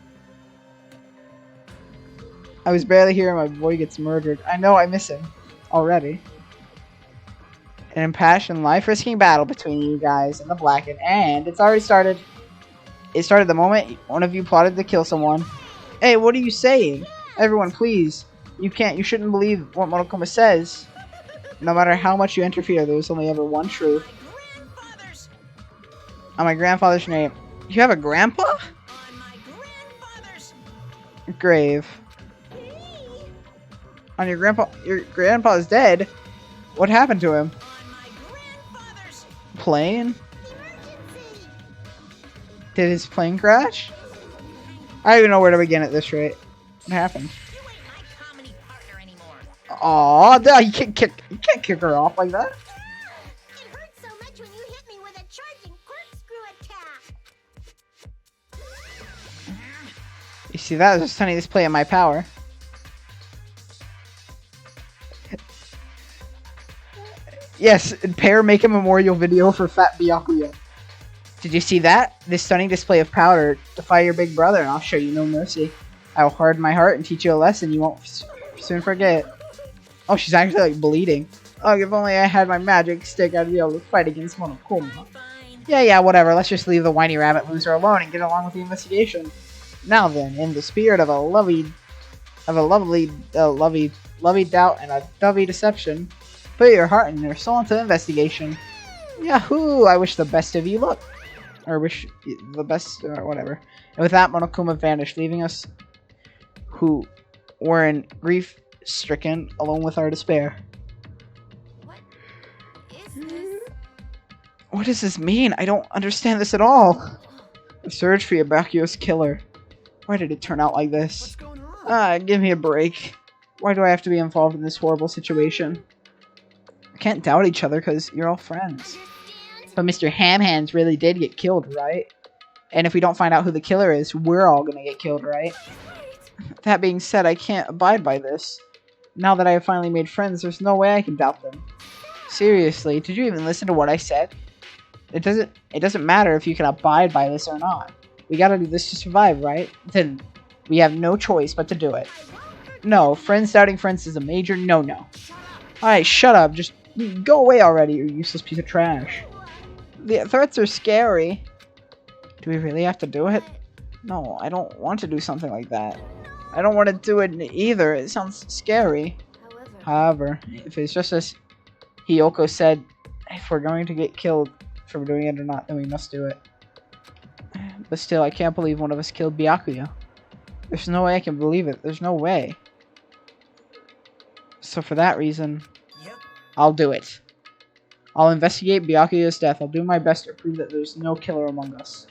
I was barely here and my boy gets murdered. I know, I miss him. Already. An impassioned, life-risking battle between you guys and the Blackened, and it's already started. It started the moment one of you plotted to kill someone. Hey, what are you saying? Everyone, please. You shouldn't believe what Monokuma says. No matter how much you interfere, there's only ever one truth. Grandfather's On my grandfather's name. You have a grandpa? on my grandfather's. Grave. On your grandpa is dead? What happened to him? On my grandfather's. Plane? Did his plane crash? I don't even know where to begin at this rate. What happened? You ain't my comedy partner anymore. Aw, you can't kick her off like that. It hurts so much when you hit me with a charging corkscrew attack. You see, that was a stunning display of my power. Yes, Pear make a memorial video for Fat Byakuya. Did you see that? This stunning display of power. Defy your big brother and I'll show you no mercy. I will harden my heart and teach you a lesson you won't soon forget. Oh, she's actually like bleeding. Oh, if only I had my magic stick, I'd be able to fight against Monokuma. Fine. Yeah, whatever. Let's just leave the whiny rabbit loser alone and get along with the investigation. Now then, in the spirit of a lovely doubt and a dovey deception, put your heart and your soul into investigation. Yahoo! I wish the best of you luck. Or wish the best, or whatever. And with that, Monokuma vanished, leaving us who were in grief-stricken, alone with our despair. What is this? What does this mean? I don't understand this at all. The search for Byakuya's killer. Why did it turn out like this? What's going on? Give me a break. Why do I have to be involved in this horrible situation? We can't doubt each other because you're all friends. But Mr. Hamhands really did get killed, right? And if we don't find out who the killer is, we're all gonna get killed, right? That being said, I can't abide by this. Now that I have finally made friends, there's no way I can doubt them. Seriously, did you even listen to what I said? It doesn't matter if you can abide by this or not. We gotta do this to survive, right? Then we have no choice but to do it. No, friends doubting friends is a major no-no. Alright, shut up. Just go away already, you useless piece of trash. The threats are scary. Do we really have to do it? No, I don't want to do something like that. I don't want to do it either. It sounds scary. However, if it's just as Hiyoko said, if we're going to get killed for doing it or not, then we must do it. But still, I can't believe one of us killed Byakuya. There's no way I can believe it. There's no way. So for that reason, Yep. I'll do it. I'll investigate Byakuya's death. I'll do my best to prove that there's no killer among us.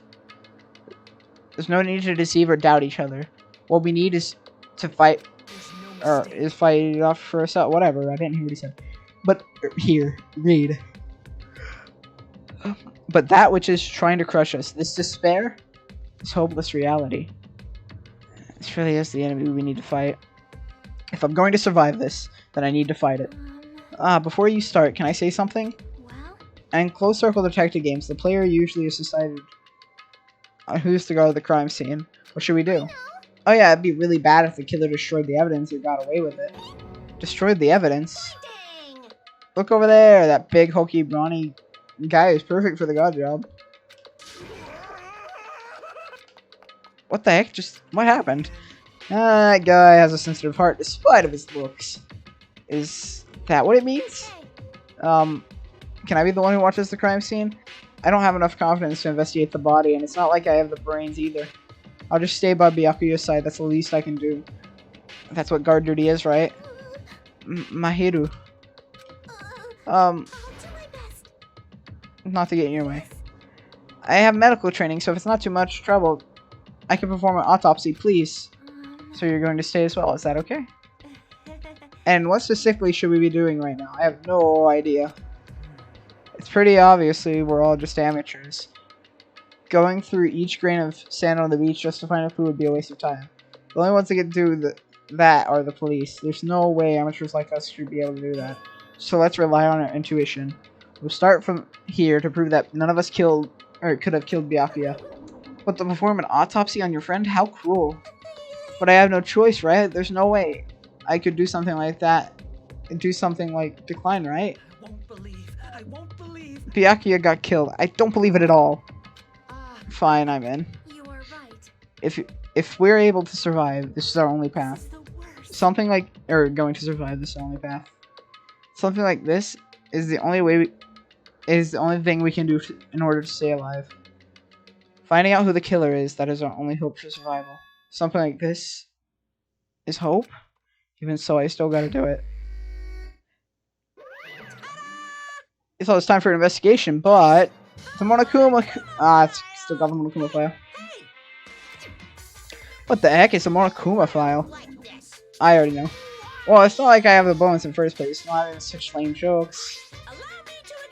There's no need to deceive or doubt each other. What we need is to fight, There's no or mistake. is fight it off for ourselves. Whatever. I didn't hear what he said. But here, read. But that which is trying to crush us, this despair, this hopeless reality. This really is the enemy we need to fight. If I'm going to survive this, then I need to fight it. Before you start, can I say something? Well, In closed circle detective games, the player usually is decided on who's to guard the crime scene. What should we do? Oh yeah, it'd be really bad if the killer destroyed the evidence or got away with it. Destroyed the evidence? dang! Look over there, that big, hokey, brawny guy is perfect for the guard job. What the heck? What happened? That guy has a sensitive heart despite of his looks. Is that what it means? Can I be the one who watches the crime scene? I don't have enough confidence to investigate the body, and it's not like I have the brains either. I'll just stay by Byakuya's side, that's the least I can do. That's what guard duty is, right? Mahiru. I'll do my best. Not to get in your way. I have medical training, so if it's not too much trouble, I can perform an autopsy, please. So you're going to stay as well, is that okay? And what specifically should we be doing right now? I have no idea. It's pretty obviously we're all just amateurs. Going through each grain of sand on the beach just to find a clue would be a waste of time. The only ones that can do that are the police. There's no way amateurs like us should be able to do that. So let's rely on our intuition. We'll start from here to prove that none of us killed, or could have killed Byakuya. But to perform an autopsy on your friend? How cruel. But I have no choice, right? There's no way I could do something like that. And do something like decline, right? I won't believe. Byakuya got killed. I don't believe it at all. Fine, I'm in. You are right. If we're able to survive, this is our only This path. is the worst. Something like, or going to survive, this is our only path. Something like this is the only way is the only thing we can do in order to stay alive. Finding out who the killer is, that is our only hope for survival. Something like this is hope. Even so, I still gotta do it. It's almost time for an investigation, but the Monokuma. It's still got the Monokuma file. What the heck is a Monokuma file? I already know. Well, it's not like I have the bonus in first place. Not even such lame jokes.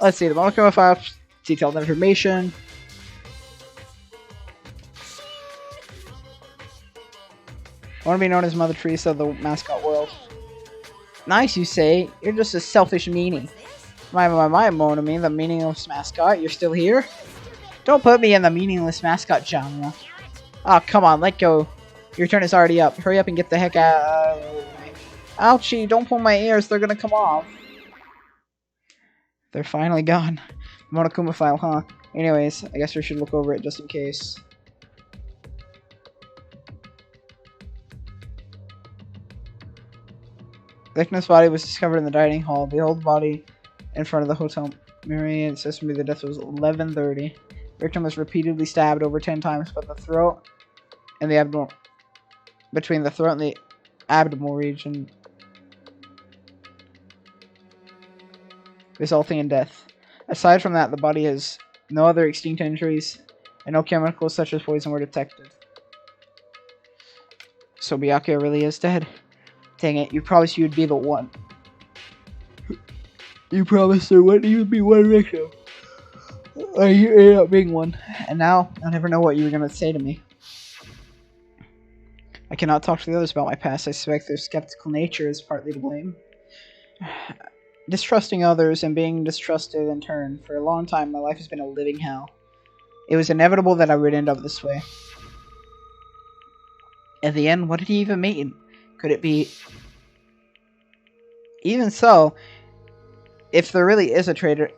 Let's see, the Monokuma file, detailed information. I want to be known as Mother Teresa of the mascot world. Nice, you say. You're just a selfish meanie. My, Monami, the meaningless mascot. You're still here? Don't put me in the meaningless mascot genre. Oh, come on, let go. Your turn is already up. Hurry up and get the heck out of the way. Ouchie, don't pull my ears. They're gonna come off. They're finally gone. Monokuma file, huh? Anyways, I guess we should look over it just in case. Victim's body was discovered in the dining hall. The old body in front of the hotel. Marion says to me the death was 11:30. Victim was repeatedly stabbed over 10 times, but the throat and the abdomen, between the throat and the abdominal region, resulting in death. Aside from that, the body has no other extinct injuries, and no chemicals such as poison were detected. So Byakuya really is dead. Dang it, you promised you would be the one. You promised there wouldn't even be one victim. You ended up being one. And now, I'll never know what you were going to say to me. I cannot talk to the others about my past. I suspect their skeptical nature is partly to blame. Distrusting others and being distrusted in turn. For a long time, my life has been a living hell. It was inevitable that I would end up this way. At the end, what did he even mean? Could it be... Even so, if there really is a traitor,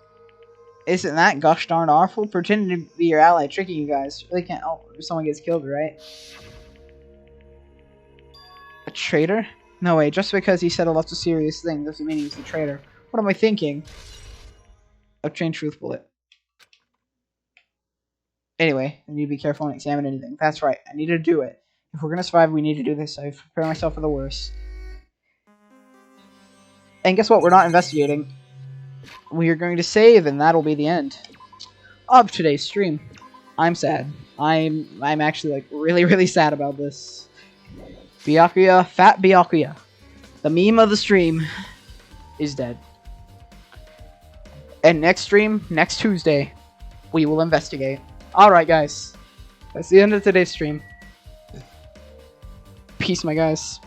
isn't that gosh darn awful? Pretending to be your ally, tricking you guys. Really can't help if someone gets killed, right? A traitor? No way, just because he said lots of serious things doesn't mean he's a traitor. What am I thinking? A trained truth bullet. Anyway, I need to be careful and examine anything. That's right, I need to do it. If we're gonna survive, we need to do this. I've prepared myself for the worst. And guess what? We're not investigating. We are going to save, and that'll be the end of today's stream. I'm sad. I'm actually like really sad about this. Byakuya, fat Byakuya, the meme of the stream, is dead. And next stream, next Tuesday, we will investigate. Alright guys, that's the end of today's stream. Peace, my guys.